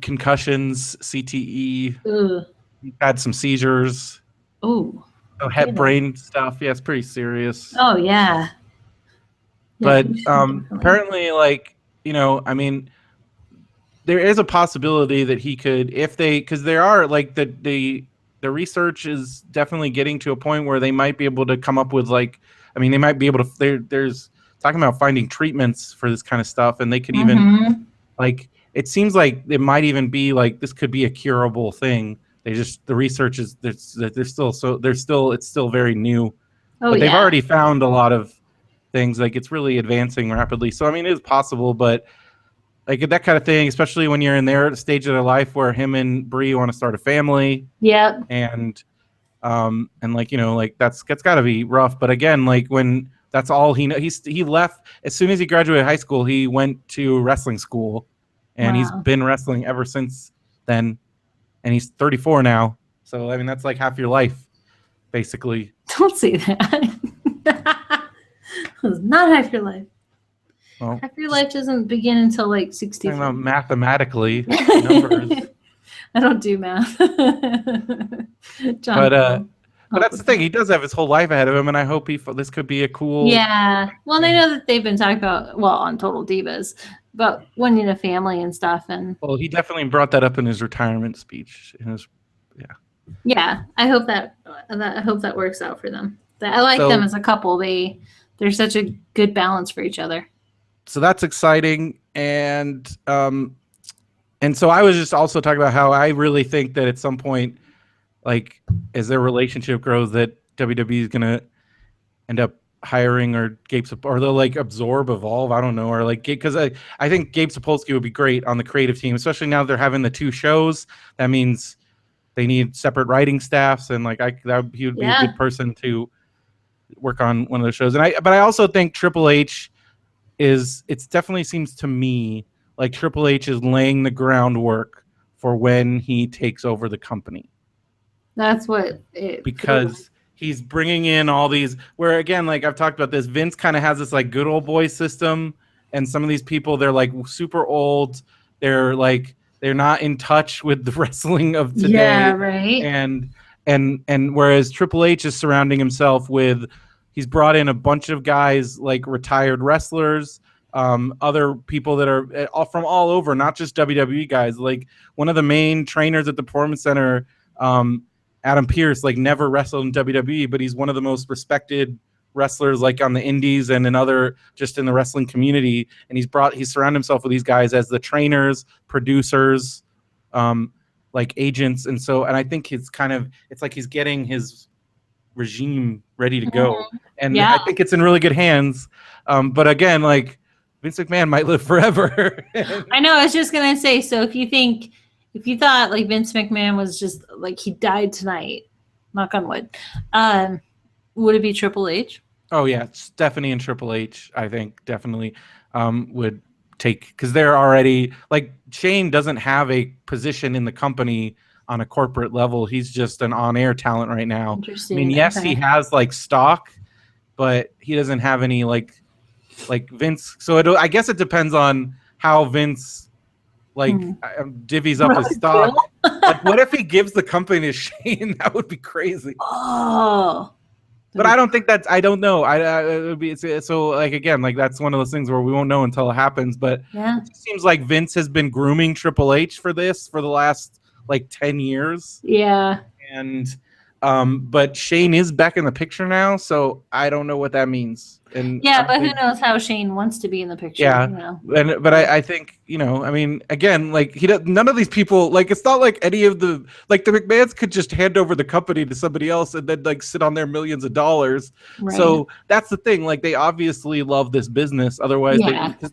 Concussions, CTE. Ugh. He had some seizures. Oh. Head brain stuff. Yeah, it's pretty serious. Oh yeah. But apparently, like, you know, I mean, there is a possibility that he could, because there are like the research is definitely getting to a point where they might be able to come up with like, I mean, they might be able to. There's talking about finding treatments for this kind of stuff, and they could even like. It seems like it might even be like this could be a curable thing. The research is it's still very new, but they've already found a lot of things. Like it's really advancing rapidly. So I mean, it is possible, but like that kind of thing, especially when you're in their stage of their life where him and Bree want to start a family. Yep. And like, you know, like that's got to be rough. But again, like when that's all he left as soon as he graduated high school, he went to wrestling school, and he's been wrestling ever since then. And he's 34 now. So, I mean, that's like half your life, basically. Don't say that. It's not half your life. Well, half your life doesn't begin until like 60. Mathematically, numbers. I don't do math. But that's the thing. He does have his whole life ahead of him, and I hope this could be a cool. Yeah. Well, I know that they've been talking about, on Total Divas, but wanting a family and stuff. And well, he definitely brought that up in his retirement speech. Yeah. I hope that works out for them. I like them as a couple. They're such a good balance for each other. So that's exciting, and so I was just also talking about how I really think that at some point, like as their relationship grows, that WWE is gonna end up hiring or they'll like evolve. I don't know, or like because I think Gabe Sapolsky would be great on the creative team, especially now they're having the 2 shows. That means they need separate writing staffs, and like he would be a good person to work on one of those shows. But I also think Triple H it definitely seems to me like Triple H is laying the groundwork for when he takes over the company. That's what because he's bringing in all these, where again, like I've talked about this, Vince kind of has this like good old boy system, and some of these people, they're like super old, they're not in touch with the wrestling of today. Yeah, right. And whereas Triple H is surrounding himself with, he's brought in a bunch of guys like retired wrestlers, other people that are from all over, not just WWE guys. Like one of the main trainers at the Performance Center, Adam Pearce, like never wrestled in WWE, but he's one of the most respected wrestlers like on the indies and just in the wrestling community. And he's surrounded himself with these guys as the trainers, producers, like agents. And I think it's like he's getting his regime ready to go. And I think it's in really good hands. But again, like Vince McMahon might live forever. I know. I was just going to say, so if you thought like Vince McMahon was just like he died tonight, knock on wood, would it be Triple H? Oh yeah, Stephanie and Triple H, I think definitely would take, because they're already like, Shane doesn't have a position in the company on a corporate level. He's just an on-air talent right now. Interesting. I mean, yes, he has like stock, but he doesn't have any like Vince. So I guess it depends on how Vince divvies up his stock. Like, what if he gives the company to Shane? That would be crazy. Oh. But I don't think I don't know. It would be so like, again, like that's one of those things where we won't know until it happens. But it seems like Vince has been grooming Triple H for this for the last like 10 years. Yeah. And but Shane is back in the picture now, so I don't know what that means. And but who knows how Shane wants to be in the picture? Yeah, you know? But I think, I mean, again, like none of these people, like it's not like any of the McMahons could just hand over the company to somebody else and then like sit on their millions of dollars. Right. So that's the thing. Like they obviously love this business, otherwise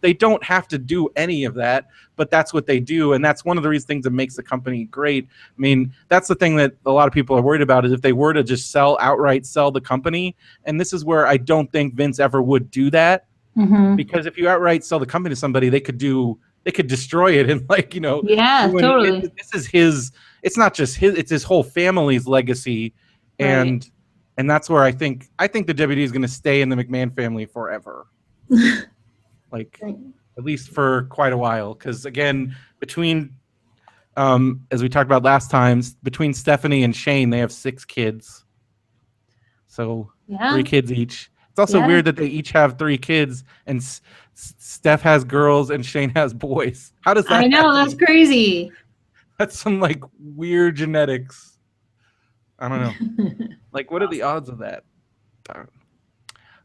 they don't have to do any of that. But that's what they do, and that's one of the things that makes the company great. I mean, that's the thing that a lot of people are worried about, is if they were to just outright sell the company. And this is where I don't think Vince ever would do that. Mm-hmm. Because if you outright sell the company to somebody, they could destroy it and Yeah, totally. this is his. It's not just his; it's his whole family's legacy, and that's where I think the WWE is going to stay in the McMahon family forever, at least for quite a while. Because again, between as we talked about last time, between Stephanie and Shane, they have 6 kids, so 3 kids each. It's also weird that they each have 3 kids, and Steph has girls and Shane has boys. How does that I know, happen? that's crazy. That's some weird genetics. I don't know. What are the odds of that?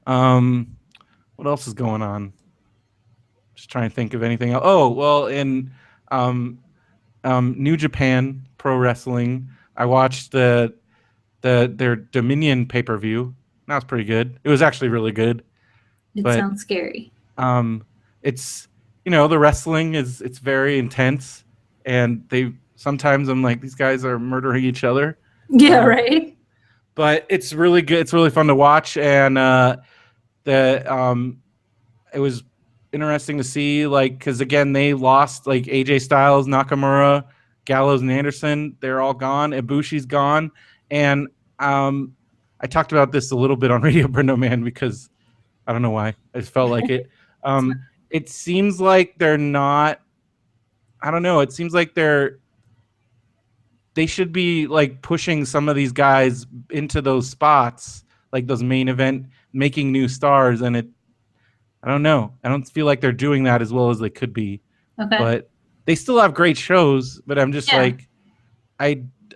What else is going on? Just trying to think of anything else. Oh, well, in New Japan Pro Wrestling, I watched their Dominion pay-per-view. That was pretty good. It was actually really good. It sounds scary. It's the wrestling it's very intense, and sometimes I'm like, these guys are murdering each other. Yeah, right. But it's really good. It's really fun to watch, and it was interesting to see, because again, they lost AJ Styles, Nakamura, Gallows, and Anderson. They're all gone. Ibushi's gone, and I talked about this a little bit on Radio Brendo Man because I don't know why. I just felt like it. It seems like they're not. I don't know. It seems like they should be pushing some of these guys into those spots, those main event, making new stars, and I don't know. I don't feel like they're doing that as well as they could be. Okay. But they still have great shows. But I'm just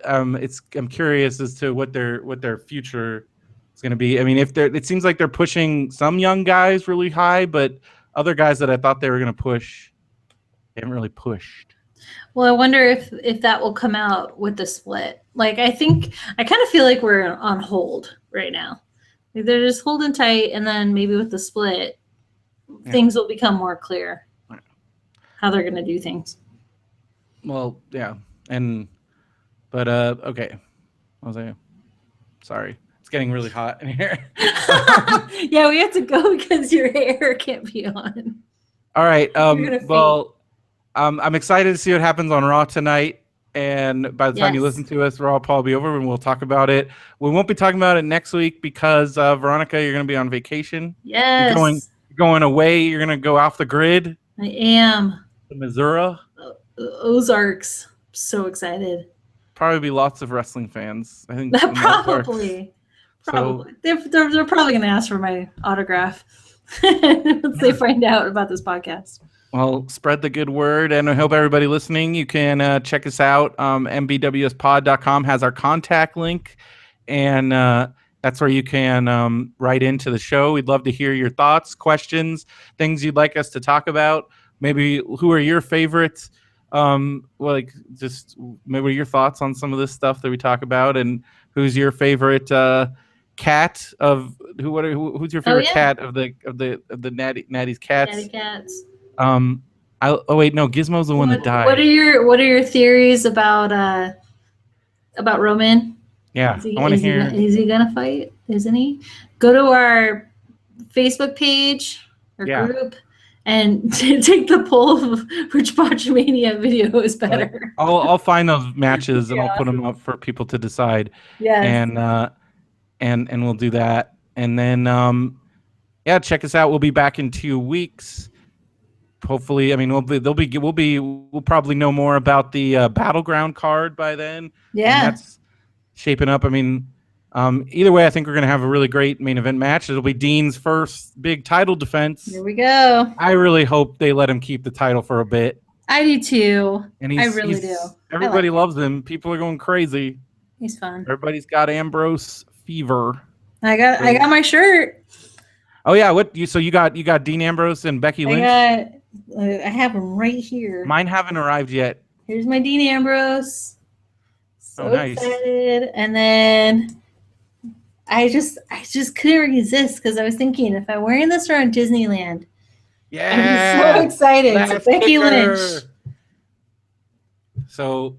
I'm curious as to what their future is going to be. I mean, it seems like they're pushing some young guys really high, but other guys that I thought they were going to push, they haven't really pushed. Well, I wonder if that will come out with the split. I kind of feel like we're on hold right now. They're just holding tight, and then maybe with the split, things will become more clear how they're going to do things. Well, yeah, but okay. What was I? Sorry, it's getting really hot in here. Yeah, we have to go because your hair can't be on. All right. Well, I'm excited to see what happens on Raw tonight. And by the time you listen to us, Raw will probably be over, and we'll talk about it. We won't be talking about it next week because Veronica, you're going to be on vacation. Yes. You're going away. You're going to go off the grid. I am. To Missouri. Ozarks. So excited. Probably be lots of wrestling fans. I think probably. Probably. They're probably going to ask for my autograph once they find out about this podcast. Well, spread the good word, and I hope everybody listening, you can check us out. mbwspod.com has our contact link, and that's where you can write into the show. We'd love to hear your thoughts, questions, things you'd like us to talk about. Maybe who are your favorites? Just maybe your thoughts on some of this stuff that we talk about, and who's your favorite cat of who's your favorite cat of the Natty's cats? Natty cats. Wait, no, Gizmo's the one that died. What are your theories about Roman? Yeah, I want to hear. Is he gonna fight? Isn't he? Go to our Facebook page or group and take the poll of which Botchamania video is better. I'll find those matches and I'll put them up for people to decide. Yes. And we'll do that. And then check us out. We'll be back in 2 weeks. Hopefully, I mean, we'll probably know more about the Battleground card by then. Yeah, that's shaping up. I mean, either way, I think we're gonna have a really great main event match. It'll be Dean's first big title defense. Here we go. I really hope they let him keep the title for a bit. I do too. And I really do. Everybody loves him. People are going crazy. He's fun. Everybody's got Ambrose fever. I got my shirt. Oh yeah, you got Dean Ambrose and Becky Lynch? I have them right here. Mine haven't arrived yet. Here's my Dean Ambrose. So nice. Excited. And then I just couldn't resist because I was thinking if I'm wearing this around Disneyland, I'm so excited. So Becky Lynch. So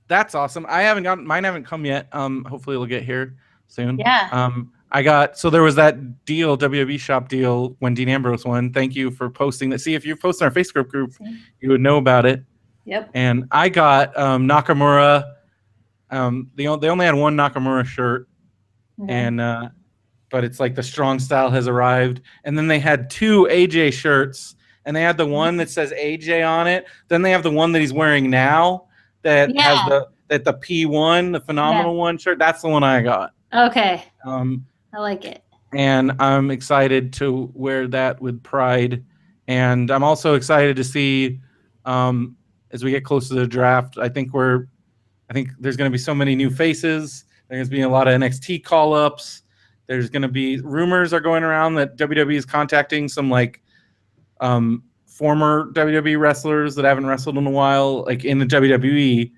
that's awesome. Mine haven't come yet. Hopefully it'll get here soon. Yeah. So there was that deal, WWE shop deal, when Dean Ambrose won. Thank you for posting that. See, if you post in our Facebook group, you would know about it. Yep. And I got Nakamura. They only had one Nakamura shirt, and but it's like the strong style has arrived. And then they had 2 AJ shirts, and they had the one that says AJ on it. Then they have the one that he's wearing now that has the P1, the phenomenal one shirt. That's the one I got. Okay. I like it. And I'm excited to wear that with pride. And I'm also excited to see as we get closer to the draft. I think there's going to be so many new faces. There's going to be a lot of NXT call-ups. There's going to be rumors are going around that WWE is contacting some like former WWE wrestlers that haven't wrestled in a while, like in the WWE,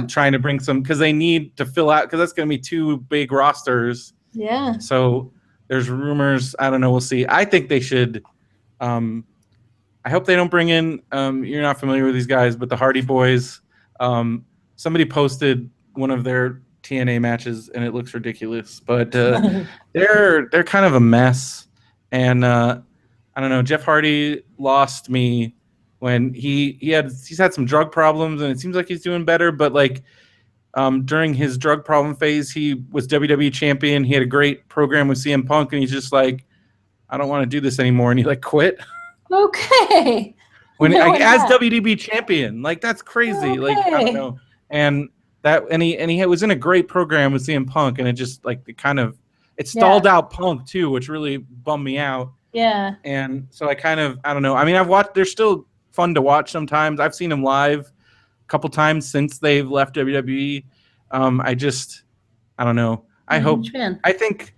trying to bring some, because they need to fill out, because that's going to be 2 big rosters. Yeah. So there's rumors. I don't know. We'll see. I think they should. I hope they don't bring in. You're not familiar with these guys, but the Hardy Boys. Somebody posted one of their TNA matches, and it looks ridiculous. But they're kind of a mess. And I don't know. Jeff Hardy lost me when he's had some drug problems, and it seems like he's doing better. But like. During his drug problem phase, he was WWE champion. He had a great program with CM Punk, and he's just like, I don't want to do this anymore, and he like quit. Okay. As WWE champion, like that's crazy. Okay. Like I don't know, and he was in a great program with CM Punk, and it just like it stalled out Punk too, which really bummed me out. Yeah. And so I don't know. I mean, I've watched. They're still fun to watch sometimes. I've seen them live couple times since they've left WWE. I don't know. I think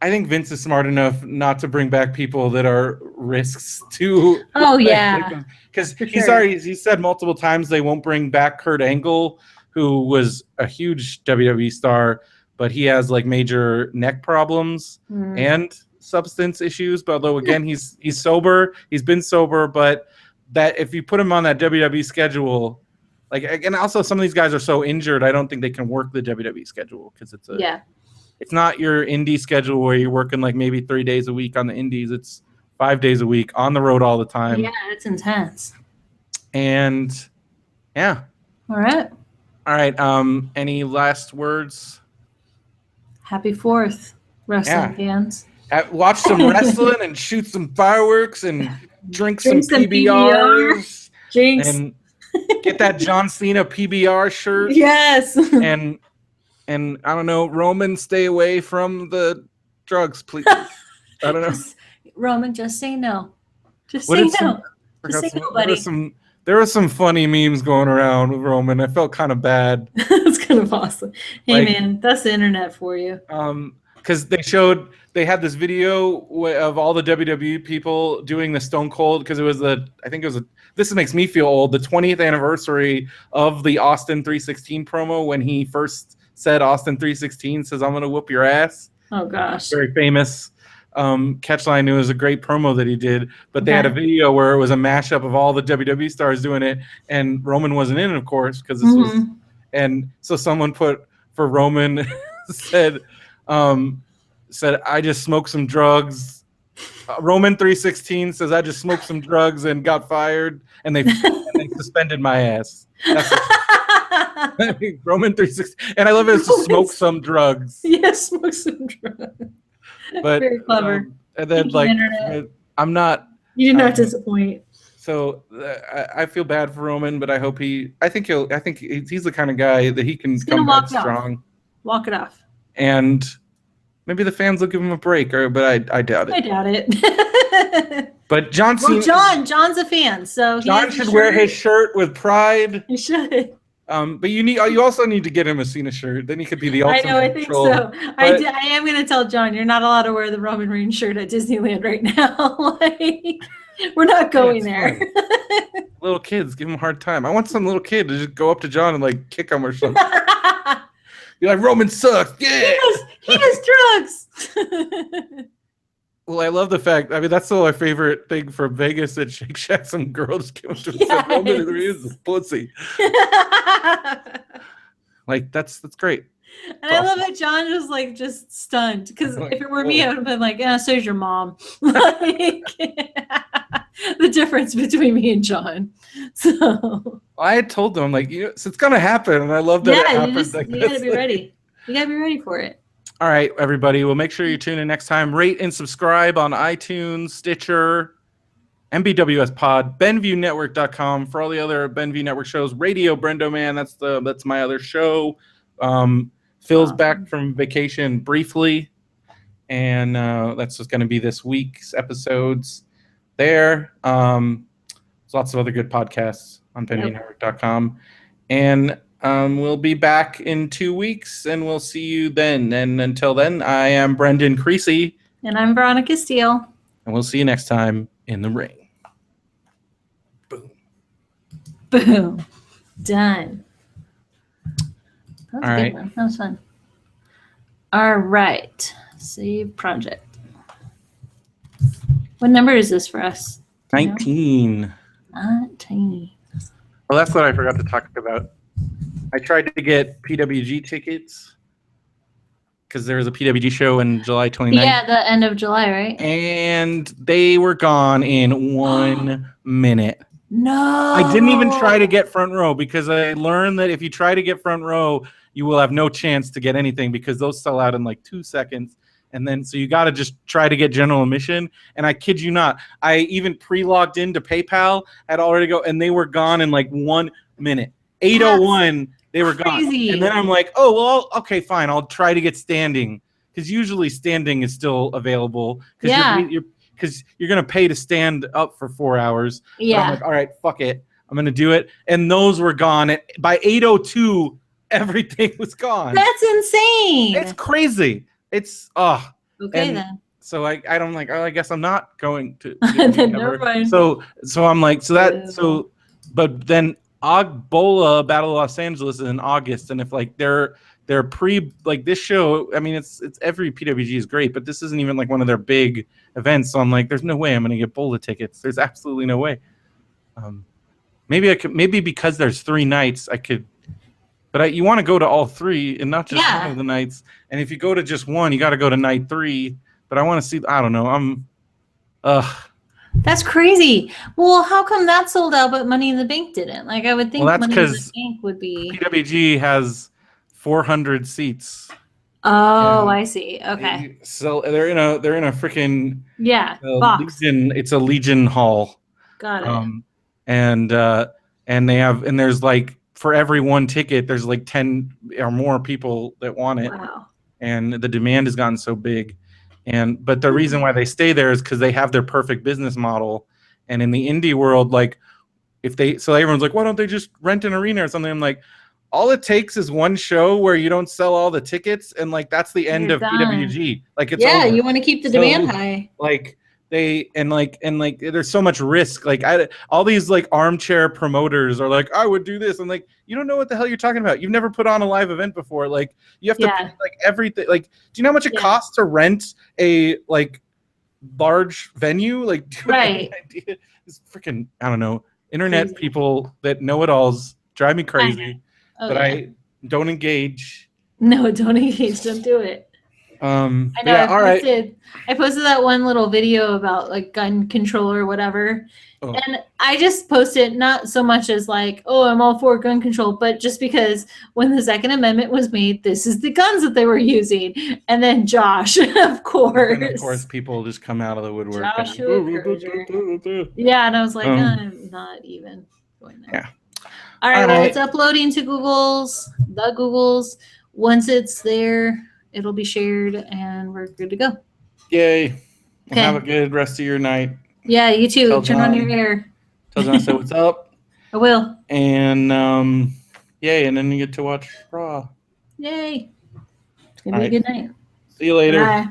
Vince is smart enough not to bring back people that are risks to. Oh yeah, because he said multiple times they won't bring back Kurt Angle, who was a huge WWE star, but he has like major neck problems and substance issues. But although again he's sober, he's been sober, but that if you put him on that WWE schedule. Like, and also some of these guys are so injured, I don't think they can work the WWE schedule because it's not your indie schedule where you're working like maybe 3 days a week on the indies. It's 5 days a week on the road all the time. Yeah, it's intense. And yeah. All right. Any last words? Happy 4th, wrestling fans. Watch some wrestling and shoot some fireworks and drink some PBRs. Jinx. And get that John Cena PBR shirt. Yes. And I don't know, Roman, stay away from the drugs, please. I don't know. Roman, just say no. Just say no. Just say no, buddy. There were some funny memes going around with Roman. I felt kind of bad. That's kind of awesome. Hey, man, that's the internet for you. Because they had this video of all the WWE people doing the Stone Cold, because this makes me feel old, the 20th anniversary of the Austin 316 promo when he first said Austin 316 says, I'm going to whoop your ass. Oh, gosh. Very famous catchline. It was a great promo that he did, but they had a video where it was a mashup of all the WWE stars doing it, and Roman wasn't in it, of course, because this was, and so someone put for Roman said, I just smoked some drugs. Roman 316 says, I just smoked some drugs and got fired, and they suspended my ass. Roman 316. And I love it. It's smoke some drugs. Yes, smoke some drugs. But, very clever. And then, I'm not. You did not disappoint. So I feel bad for Roman, but I think he's the kind of guy that he can come back strong. Walk it off. And maybe the fans will give him a break, but I doubt it. I doubt it. But John's a fan, so John should wear his shirt with pride. He should. But you also need to get him a Cena shirt. Then he could be the ultimate. I know, I think troll. so. I am going to tell John, you're not allowed to wear the Roman Reigns shirt at Disneyland right now. We're not going there. Little kids, give him a hard time. I want some little kid to just go up to John and kick him or something. Be like, Roman sucks. Yeah. He does drugs. Well, I love the fact. I mean, that's still my favorite thing from Vegas, that Shake Shack, some girl just came up to him and said, Roman is a pussy. That's great. And I love it. John just stunned because if it were me, I would have been like, "Yeah, so's your mom." Like, the difference between me and John. So I had told them, I'm like, so it's gonna happen, and I love that it happens like you this. gotta be ready. You gotta be ready for it. All right, everybody. Well, make sure you tune in next time. Rate and subscribe on iTunes, Stitcher, MBWS Pod, BenviewNetwork.com for all the other Benview Network shows. Radio Brendo Man, that's my other show. Phil's back from vacation briefly, and that's just going to be this week's episodes there. There's lots of other good podcasts on BenviewNetwork.com. And we'll be back in 2 weeks, and we'll see you then. And until then, I am Brendan Creasy. And I'm Veronica Steele. And we'll see you next time in the ring. Boom. Boom. Done. That was All a good right. one. That was fun. All right. Save project. What number is this for us? 19. 19. Well, that's what I forgot to talk about. I tried to get PWG tickets because there was a PWG show in July 29th. Yeah, the end of July, right? And they were gone in 1 minute. No. I didn't even try to get front row because I learned that if you try to get front row, you will have no chance to get anything because those sell out in like 2 seconds. And then, so you got to just try to get general admission. And I kid you not, I even pre-logged into PayPal, had already go, and they were gone in like 1 minute. 8:01, they were crazy. gone. And then I'm like, oh, well, okay, fine. I'll try to get standing because usually standing is still available. Because you're going to pay to stand up for 4 hours. Yeah. But I'm like, all right, fuck it. I'm going to do it. And those were gone. And by 8:02, everything was gone. That's insane. It's crazy. It's, okay, then. So I don't like, oh, I guess I'm not going to. Then never mind. So I'm like, but then Ogbola Battle of Los Angeles is in August. And if like they're like this show, I mean, it's every PWG is great, but this isn't even like one of their big events. So I'm like, there's no way I'm going to get Bola tickets. There's absolutely no way. Maybe because there's 3 nights I could, but you want to go to all 3 and not just one of the nights. And if you go to just one, you got to go to night 3. But I want to see. I don't know. That's crazy. Well, how come that sold out, but Money in the Bank didn't? Like I would think that's Money in the Bank would be. PWG has 400 seats. Oh, I see. Okay. So they're in a freaking box. Legion. It's a Legion hall. Got it. And there's like for every one ticket, there's like 10 or more people that want it. Wow. And the demand has gotten so big. But the reason why they stay there is because they have their perfect business model. And in the indie world, like so everyone's like, why don't they just rent an arena or something? I'm like, all it takes is one show where you don't sell all the tickets, and like that's the end of PWG. Like it's over. You want to keep the demand high. Like there's so much risk. Like all these like armchair promoters are like, I would do this. I'm like, you don't know what the hell you're talking about. You've never put on a live event before. Like you have to pay, like everything. Like, do you know how much it costs to rent a like large venue? Like, right. It's freaking, I don't know. Internet people that know it alls drive me crazy. But I don't engage. No, don't engage. Don't do it. I know. I posted that one little video about like gun control or whatever. And I just posted not so much as like, oh, I'm all for gun control, but just because when the Second Amendment was made, this is the guns that they were using. And then Josh, of course. And of course, people just come out of the woodwork. Yeah, and I was like, I'm not even going there. Yeah. All right, well, it's uploading to the Googles. Once it's there, it'll be shared, and we're good to go. Yay. Well, have a good rest of your night. Yeah, you too. Turn on your air. Tell John I said what's up. I will. And, yay, and then you get to watch Raw. Yay. It's going to be a good night. See you later. Bye.